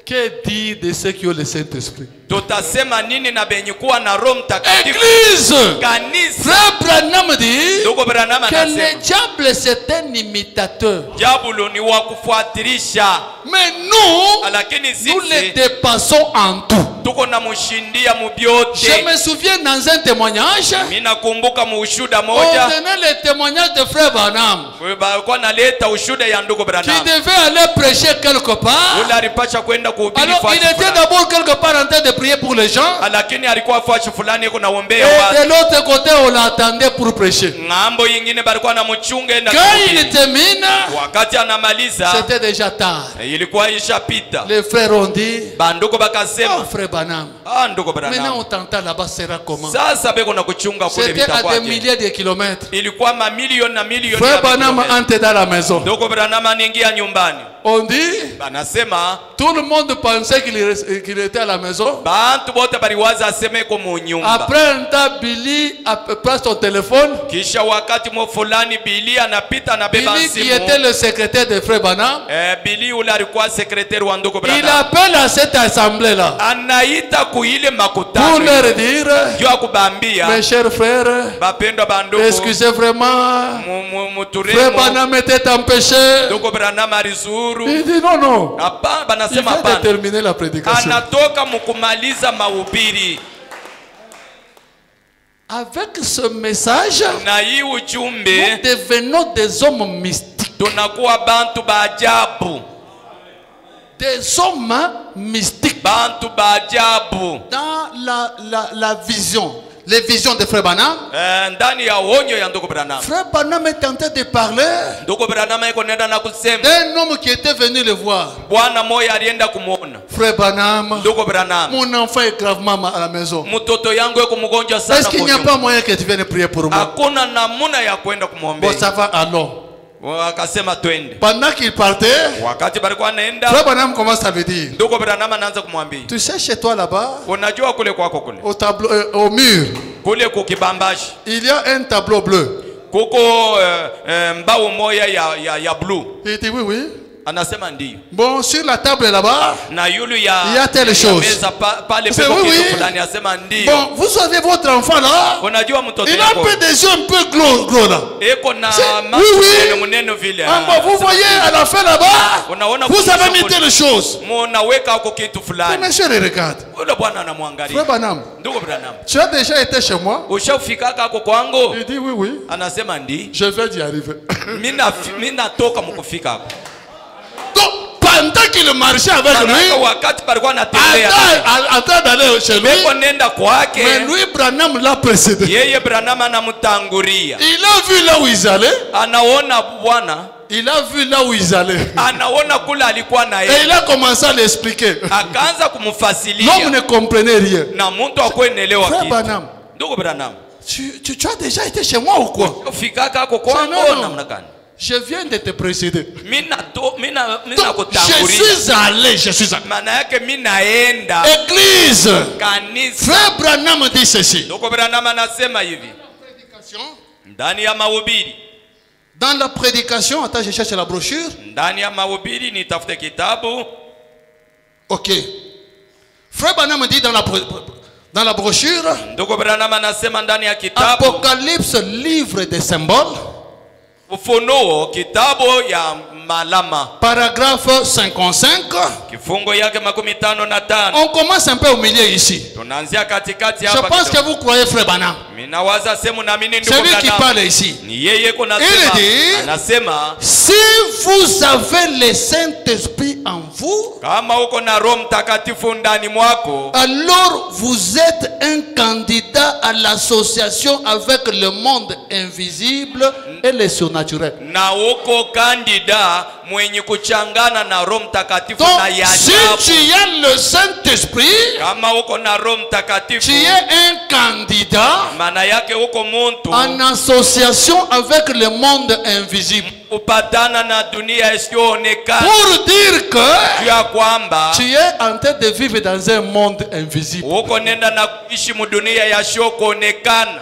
Que dire de ceux qui ont le Saint-Esprit? Tutasema nini na benye kuwa na Roho Mtakatifu? Église, Kanisa. frère Branham dit Ndugu Branham que anasema le diable c'est un imitateur. jabulu ni wa kufuatilisha, Mais nous, lakini nous les sisi dépassons en tout. tuko na mushindia Je mubyote. me souviens dans un témoignage, Mimi nakumbuka mushuda on moja donnait le témoignage de frère Branham walikuwa naleta ushuda ya ndugu qui Branham. devait aller prêcher quelque part. Yule alipasha kwenda kuhubiri Alors il fasi était fulani, d'abord quelque part en train de prier pour les gens. lakini alikuwa fasi fulani yuko Et naombea watu. de l'autre côté, on l'attendait pour prêcher. Ngambo yingine balikuwa na mchunga enda Quand il kuhubiri. termine, Wakati anamaliza c'était déjà tard. ilikuwa ishapita. Les frères ont dit, Bandugu oh bakasema, frère Branham, ndugu maintenant Branham, on t'entend là-bas, sera comment? sasa beko na kuchunga kule C'était à des vitakwaje. milliers de kilomètres. Ilikuwa mamilioni na milioni Frère ya Branham kilomita. entre dans la maison. Ndugu Branham anaingia nyumbani, On dit, banasema tout le monde pensait qu'il était à la maison. bantu bote baliwaza aseme ko mu nyumba. Après un temps, Billy prend son téléphone. Kisha wakati mo fulani Bili anapita anabeba Billy, qui simu. était le secrétaire de frère Branham, Bili ule alikuwa sekretari wa ndugu il Branham. appelle à cette assemblée-là Anaita kuile pour makutano leur dire, jua kubambia mes chers frères, bapendwa bandugu, excusez vraiment, frère muturemo Branham était empêché. ndugu Branham alizuru. Il dit non, non, Hapa il banasema vient de hapana, terminer la prédication. anatoka mkumaliza mahubiri. Avec ce message, Na hii nous ujumbe devenons des hommes mystiques. tunakuwa bantu ba ajabu, Des hommes mystiques. bantu ba ajabu. Dans la vision, les visions de frère Branham, Ndani ya onyo ya ndugu Branham, frère Branham est en train de parler ndugu Branham iko nenda na kusema d'un homme qui était venu le voir. bwana moya alienda kumuona Frère Branham, ndugu Branham, mon enfant est gravement à la maison. mtoto yangu yuko mgonjwa sana Est-ce qu'il n'y a pas moyen que tu viennes prier pour moi? hakuna namuna ya kwenda Bon, kumwombea. ça va alors. Akasema twende. Pendant qu'il partait, Wakati balikuwa anaenda, frère Branham commence à lui dire, ndugu Branham anaanza kumwambia, tu sais chez toi là-bas, unajua kule kwako kule au tableau, au mur, kule kukibambashi il y a un tableau bleu. kuko mbao moya ya blue. Il dit oui, oui. Anasema ndio. Bon, sur la table là-bas, Na yulu il y a telle chose. meza pale C'est peko oui, kitu oui. fulani asema ndio. Bon, vous avez votre enfant là, Unajua mtoto il a un yako peu des yeux un peu gros là. eko na Oui, macho oui. munene vile. Ah, bon, vous voyez à la fin là-bas, Unaona vous avez mis telle chose. munaweka huko kitu Le fulani. monsieur le regarde. Ule bwana Frère anamwangalia. Branham, Ndugu Branham, tu as déjà été chez moi? ushafika kako kwangu? Il dit oui, oui. Anasema ndi. Je vais d'y arriver. Mimi natoka mkufika hapo. Donc, pendant qu'il marchait avec lui, Wakati palikuwa anatembea en train d'aller chez lui, beko nenda kwake, mais lui, Branham l'a précédé. yeye Branham anamtangulia. Il a vu là où ils allaient. Anaona bwana, Il a vu là où ils allaient. anaona kule alikuwa na Et yeye. il a commencé à l'expliquer. Akaanza L'homme kumfasilia ne comprenait rien. na mtu akuenelewa Frère kitu. Branham, Ndugu Branham, tu as déjà été chez moi ou quoi? ufika kako Non, kwangu non. namna gani? Je viens de te précéder. Donc, je suis allé. Église. Frère Branham dit ceci. Dans la prédication, attends, je cherche la brochure. Ok. Frère Branham dit dans la brochure, Apocalypse, livre des symboles. Paragraphe 55. On commence un peu au milieu ici. Je pense que vous croyez Frère Branham. C'est lui qui parle ici. Il dit, si vous avez le Saint-Esprit en vous, alors vous êtes un candidat à l'association avec le monde invisible et le surnaturel. Donc, si tu as le Saint-Esprit, tu es un candidat en association avec le monde invisible. Pour dire que tu es en train de vivre dans un monde invisible.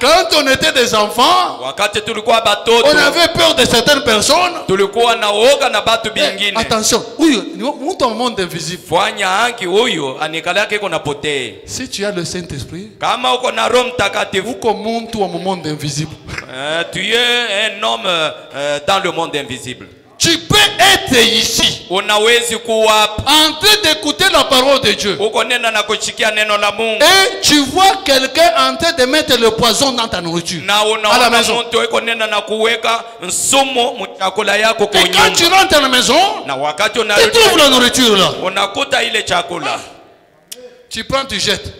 Quand on était des enfants, on avait peur de certaines personnes. Attention, monte au monde invisible. Si tu as le Saint-Esprit, ou qu'on monte au monde invisible. Tu es un homme dans le monde invisible. Tu peux être ici en train d'écouter la parole de Dieu. Et tu vois quelqu'un en train de mettre le poison dans ta nourriture à la maison. Et quand tu rentres à la maison, tu trouves la nourriture là. Tu prends, tu jettes.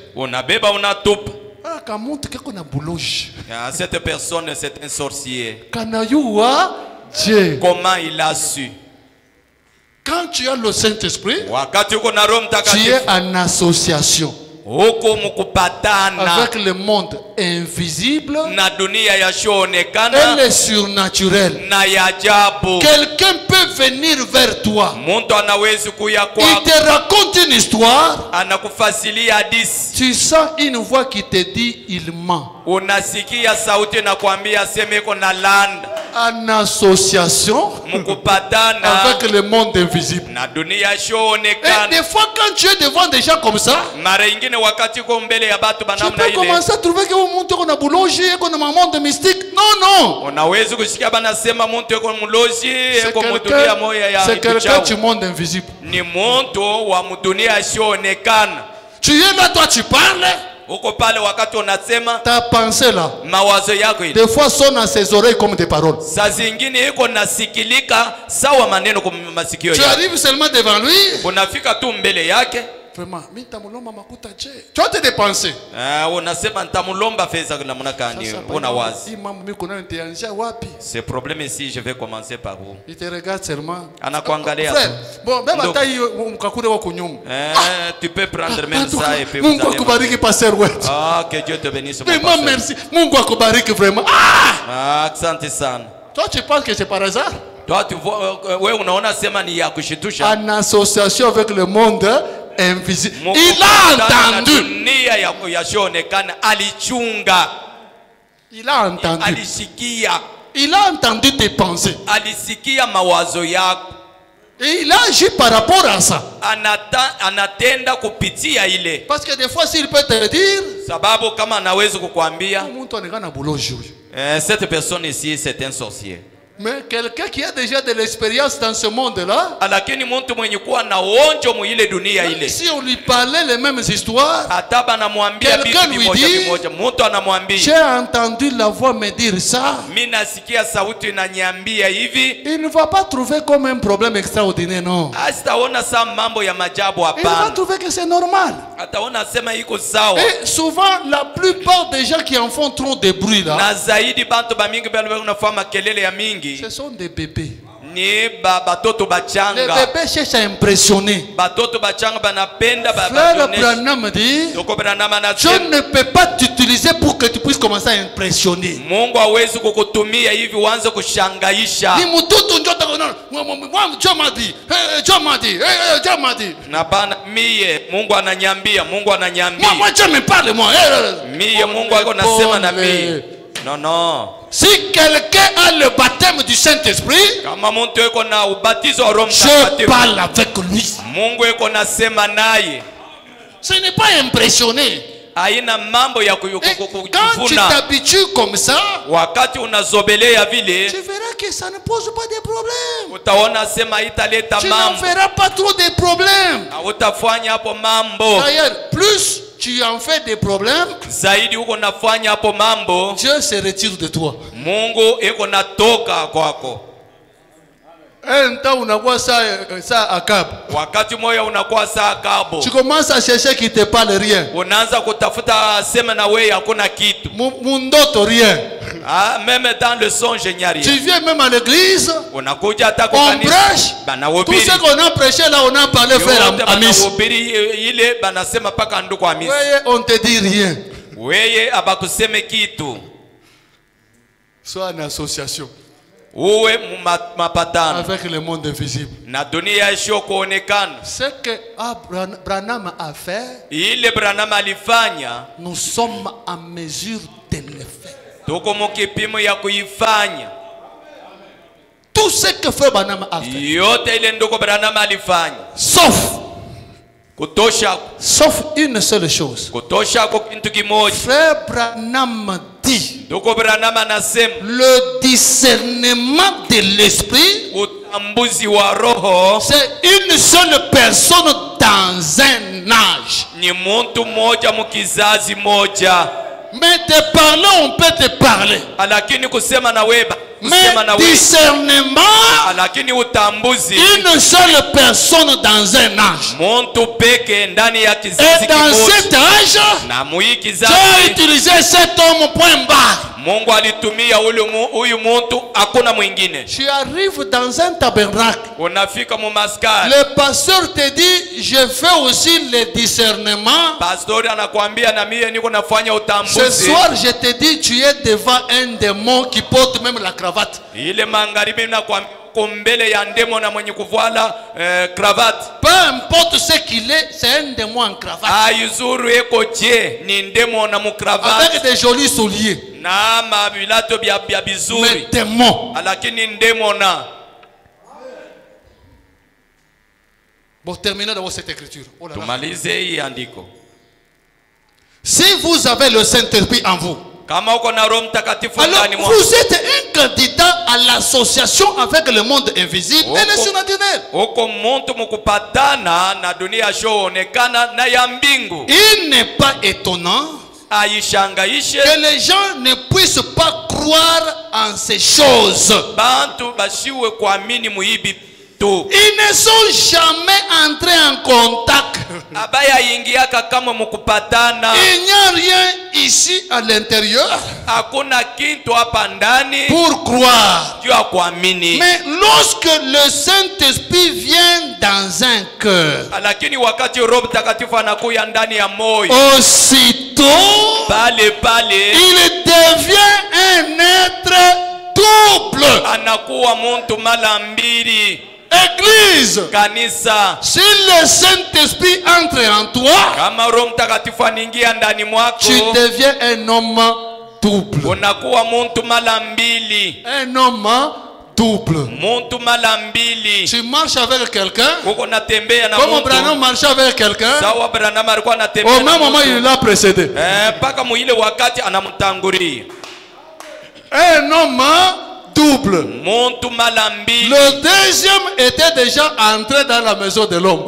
Cette personne, c'est un sorcier. Comment il a su? Quand tu as le Saint-Esprit, tu es en association avec le monde invisible et le surnaturel. Quelqu'un peut venir vers toi. Il te raconte une histoire. Tu sens une voix qui te dit il ment. En association avec le monde invisible. Et des fois quand tu es devant des gens comme ça, tu peux commencer à trouver que vous montez qu'on a boulongé, qu'on a un monde mystique. Non, non. C'est quelqu'un du monde invisible. Tu es là, toi tu parles. Ta pensée là, des fois sonne à ses oreilles comme des paroles. Tu arrives seulement devant lui. Vraiment, tu vas te dépenser. Ce problème ici, je vais commencer par vous. Il te regarde seulement. Frère, bon, tu peux prendre même ça et puis vous allez. Que Dieu te bénisse. Merci. Vraiment. Toi, tu penses que c'est par hasard? Toi, tu vois, en association avec le monde invisible. Il a entendu. Il a entendu. Il a entendu tes pensées. Et il a agi par rapport à ça. Parce que des fois, s'il peut te dire, cette personne ici, c'est un sorcier. Mais quelqu'un qui a déjà de l'expérience dans ce monde-là, si on lui parlait les mêmes histoires, quelqu'un lui dit, j'ai entendu la voix me dire ça. Il ne va pas trouver comme un problème extraordinaire, non. Il va trouver que c'est normal. Et souvent, la plupart des gens qui en font trop de bruit là, ce sont des bébés. ni batoto bachanga. Les bébés cherchent à impressionner. Batoto bachanga banapenda Frère Branham dit, je ne peux pas t'utiliser pour que tu puisses commencer à impressionner. Mungu hawezi kukutumia hivi uanze kushangaisha. Ni mtoto ndio Dieu m'a dit, Dieu m'a dit, Dieu m'a dit. Na bana mie Mungu ananyambia, Mungu ananyambia. Moi Dieu me parle moi. Mie Mungu ako nasema na mie. Non non. Si quelqu'un a le baptême du Saint-Esprit, kama mtu yuko na ubatizo wa Roho Mtakatifu, je parle avec lui. Mungu yuko nasema naye. Ce n'est pas impressionné. Haina mambo ya kujivuna. Quand tu t'habitues comme ça, wakati unazobelea vile, tu verras que ça ne pose pas de problème. Utaona sema italeta tu mambo. Tu ne verras pas trop de problèmes. Utafanya hapo mambo. D'ailleurs, plus tu en fais des problèmes, zaidi uko nafanya hapo mambo, Dieu se retire de toi. Mungu iko natoka kwako. Wakati moyo unakuwa saa kabo, tu commences à chercher qui te parle rien. Unaanza kutafuta sema na wewe hakuna kitu. Mundoto rien. Ah, même dans le songe rien. Tu viens même à l'église. Unakuja hata kwa kanisa. Tout ce qu'on a prêché là, on a parlé frère Amis. Ile banasema paka ndugu Amis. Wewe on te dit rien. Wewe abakuseme kitu. Soit une association. Uwe mapatano avec le monde invisible. Na dunia isio kuonekana. Ce que Branham a fait, ile Branham alifanya, nous sommes en mesure de le faire. Tuko mukipimo ya kuifanya. Tout ce que frère Branham a fait. Yote ile ndugu Branham alifanya. Sauf une seule chose. Frère Branham dit, le discernement de l'esprit, c'est une seule personne dans un âge. Mais te parler, on peut te parler. Mais discernement, une seule personne dans un âge. Et dans cet âge, Dieu a utilisé cet homme point barre. Tu arrives dans un tabernacle. Le pasteur te dit, je fais aussi le discernement. Ce soir, je te dis, tu es devant un démon qui porte même la cravate. Peu importe ce qu'il est, c'est un démon en cravate. Avec des jolis souliers. Mais démon. Bon, terminons d'abord cette écriture. Oh là là. Si vous avez le Saint-Esprit en vous, alors vous êtes un candidat à l'association avec le monde invisible et le surnaturel. Il n'est pas étonnant que les gens ne puissent pas croire en ces choses. Ils ne sont jamais entrés en contact. Il n'y a rien ici à l'intérieur pour croire. Mais lorsque le Saint-Esprit vient dans un cœur, aussitôt il devient un être double. Église, si le Saint-Esprit entre en toi, tu deviens un homme double. Un homme double. Tu marches avec quelqu'un, comme Branham marchait avec quelqu'un, au même moment il l'a précédé. Un homme double. Le deuxième était déjà entré dans la maison de l'homme.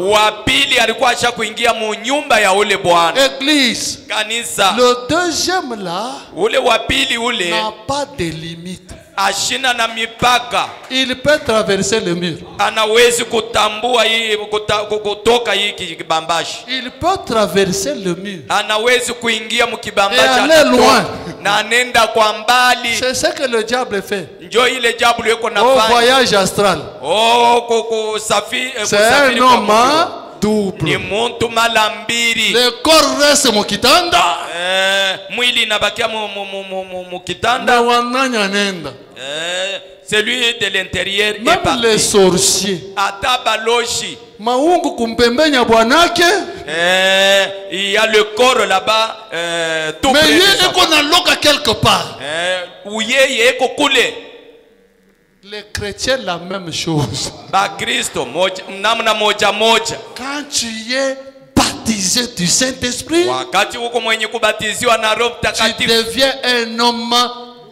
Église, le deuxième là n'a pas de limite. Il peut traverser le mur. Il peut traverser le mur et aller loin. na nenda kwa mbali. C'est ce que le diable fait. Njo ile diable yuko Au nafanya. voyage astral. C'est un homme double. Ni muntu mara mbili. Le corps reste mukitanda. Mwili inabakia mukitanda. Na wananya nenda. Celui de l'intérieur est même parti. Les sorciers. Ata baloshi. Maungu kumpembenya bwanake. Il y a le corps là-bas. Tout mais il qu'on a loca quelque part. Les chrétiens la même chose. Ba Kristo namna moja moja. Quand tu es baptisé du Saint-Esprit, wakati uko mwenye kubatiziwa na Roho Mtakatifu, tu deviens un homme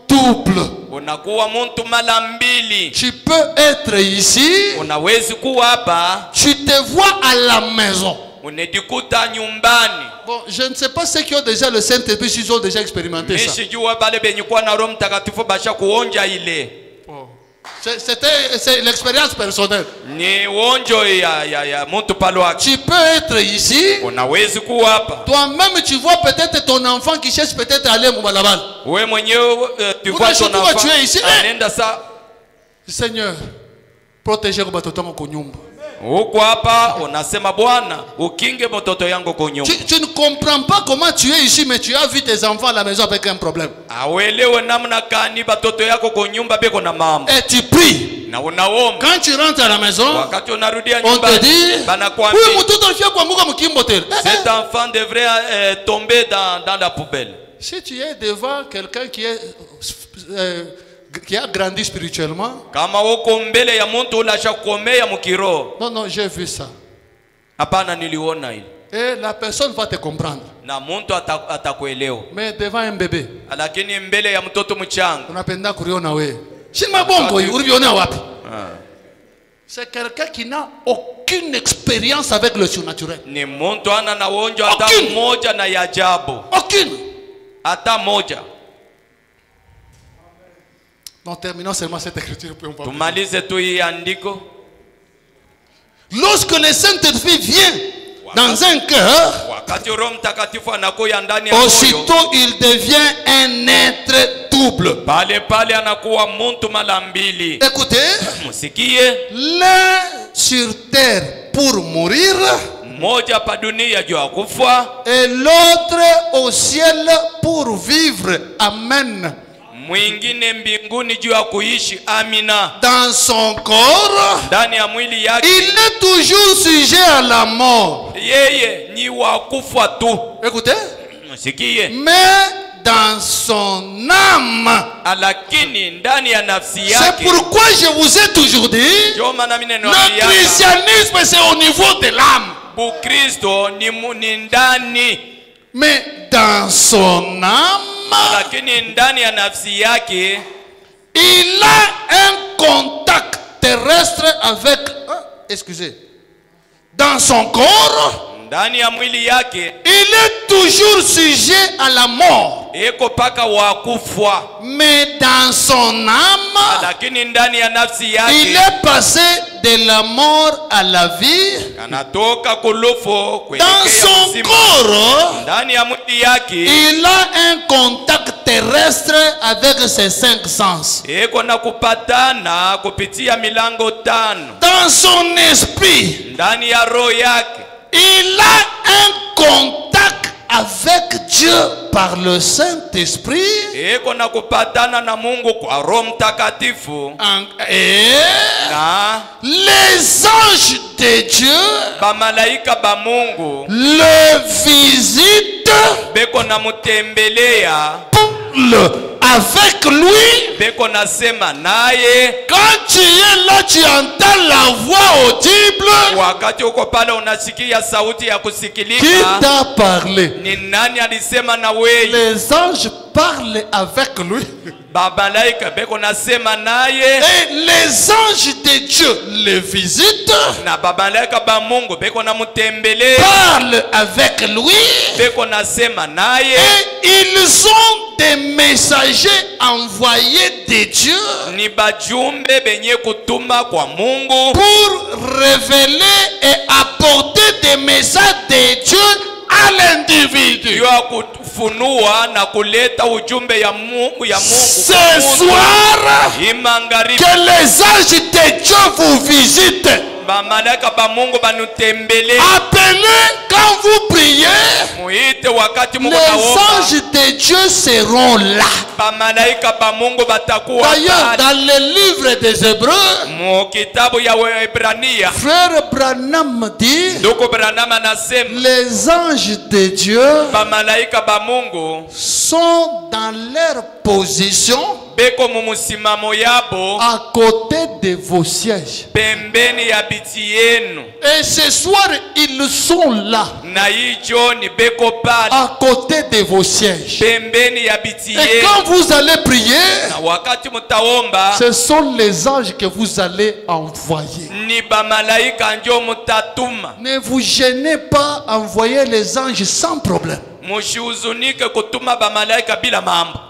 double. Unakuwa mtu mara mbili. Tu peux être ici. Unawezi kuwa hapa. Tu te vois à la maison. Unajikuta nyumbani. Bon, je ne sais pas ceux qui ont déjà le Saint-Esprit, ils ont déjà expérimenté ça. Nishijua bale benye kuwa na Roho Mtakatifu basha kuonja ile. C'est l'expérience personnelle. Ni onjo ya mtu palo wake. Tu peux être ici. Unawezi kuwa hapa. Toi-même tu vois peut-être ton enfant qui cherche peut-être à aller au balabal. Wewe mwenyewe tu vois ton enfant. Tu es ici. Nenda sa. Seigneur, protégez watoto wangu kwa nyumba. Uko hapa unasema Bwana ukinge mtoto yangu kwa nyumba. Tu ne comprends pas comment tu es ici mais tu as vu tes enfants à la maison avec un problème. Awelewe namna gani batoto yako kwa nyumba beko na mambo. Et tu pries. Na unaomba. Quand tu rentres à la maison, wakati unarudia on nyumbani, te dit banakwambia huyu mtoto alifia kuanguka mkimbotel. Cet enfant devrait tomber dans la poubelle. Si tu es devant quelqu'un qui a grandi spirituellement, kama uko mbele ya mtu ulasha kuomea mkiroho. Non, j'ai vu ça. Hapana, niliona ile. Et la personne va te comprendre. Na mtu atakuelewa. Mais devant un bébé, lakini mbele ya mtoto mchanga unapenda kuriona wewe. Shima bongo uliona wapi? C'est quelqu'un qui n'a aucune expérience avec le surnaturel. Ni mtu ana na onjo hata moja na ya ajabu. Aucune. Hata moja. Nous terminons seulement cette écriture. Tumalize tu hii andiko. Lorsque le Saint-Esprit vient dans un cœur, aussitôt il devient un être double. Écoutez, l'un sur terre pour mourir et l'autre au ciel pour vivre. Amen. Mwingine mbinguni juu ya kuishi. Amina. Dans son corps, ndani ya mwili yake, il est toujours sujet à la mort. Yeye ni wa kufa tu. Écoutez. Msikie. Mais dans son âme, lakini ndani ya nafsi yake. C'est pourquoi je vous ai toujours dit, le christianisme c'est au niveau de l'âme. Bukristo ni ndani. Mais dans son âme, lakini ndani ya nafsi yake, il a un contact terrestre avec, excusez, dans son corps, ndani ya mwili yake, il est toujours sujet à la mort. Eko paka wa kufa. Mais dans son âme, lakini ndani ya nafsi yake, il est passé de la mort à la vie. Anatoka kulufo kuelekea dans son uzima. Corps, ndani ya mwili yake, il a un contact terrestre avec ses 5 sens. Eko na kupatana kupitia milango 5. Dans son esprit, ndani ya roho yake, il a un contact avec Dieu par le Saint-Esprit. Eko na kupatana na Mungu kwa Roho Mtakatifu. Et les anges de Dieu, bamalaika ba Mungu, le visitent, beko na mutembelea, avec lui. beko na sema naye. Quand tu es là, tu entends la voix audible. Wakati uko pale unasikia sauti ya kusikilika. Qui t'a parlé? Ni nani alisema na wewe? Les anges parlent avec lui. Babalaika beko na sema naye. Et les anges de Dieu le visitent. Na babalaika ba Mungu beko na mutembelea, parlent avec lui. Beko na sema naye. Et ils ont des messagers envoyés de Dieu. Ni bajumbe benye kutuma kwa Mungu. Pour révéler et apporter des messages de Dieu à l'individu. banafunua na kuleta ujumbe ya Mungu ce soir, que les anges de Dieu vous visitent. Appelez quand vous priez. Les anges de Dieu seront là. D'ailleurs, dans le livre des Hébreux, frère Branham dit, les anges de Dieu sont dans leur position à côté de vos sièges. Et ce soir, ils sont là à côté de vos sièges. Et quand vous allez prier, ce sont les anges que vous allez envoyer. Ne vous gênez pas à envoyer les anges sans problème.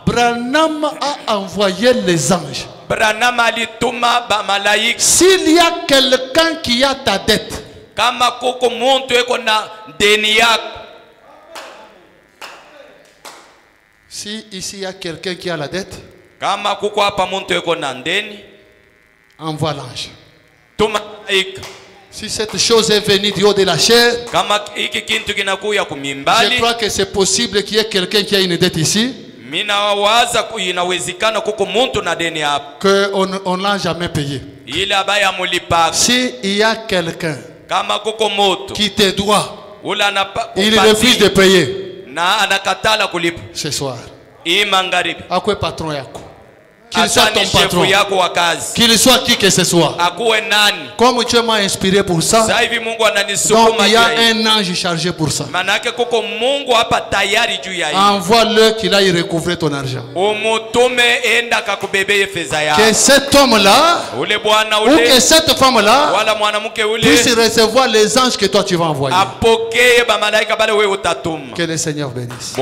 Branham a envoyé les anges. S'il y a quelqu'un qui a ta dette, si ici il y a quelqu'un qui a la dette, envoie l'ange. Si cette chose est venue du haut de la chair, je crois que c'est possible qu'il y ait quelqu'un qui a une dette ici, qu'on n'a jamais payé. Si il y a quelqu'un qui te doit, il refuse de payer ce soir. À quoi patron yako? Qu'il soit ton patron, qu'il soit qui que ce soit. Comme tu m'as inspiré pour ça, donc il y a un ange chargé pour ça. Envoie-le qu'il aille recouvrer ton argent. Que cet homme-là ou que cette femme-là puisse recevoir les anges que toi tu vas envoyer. Que le Seigneur bénisse.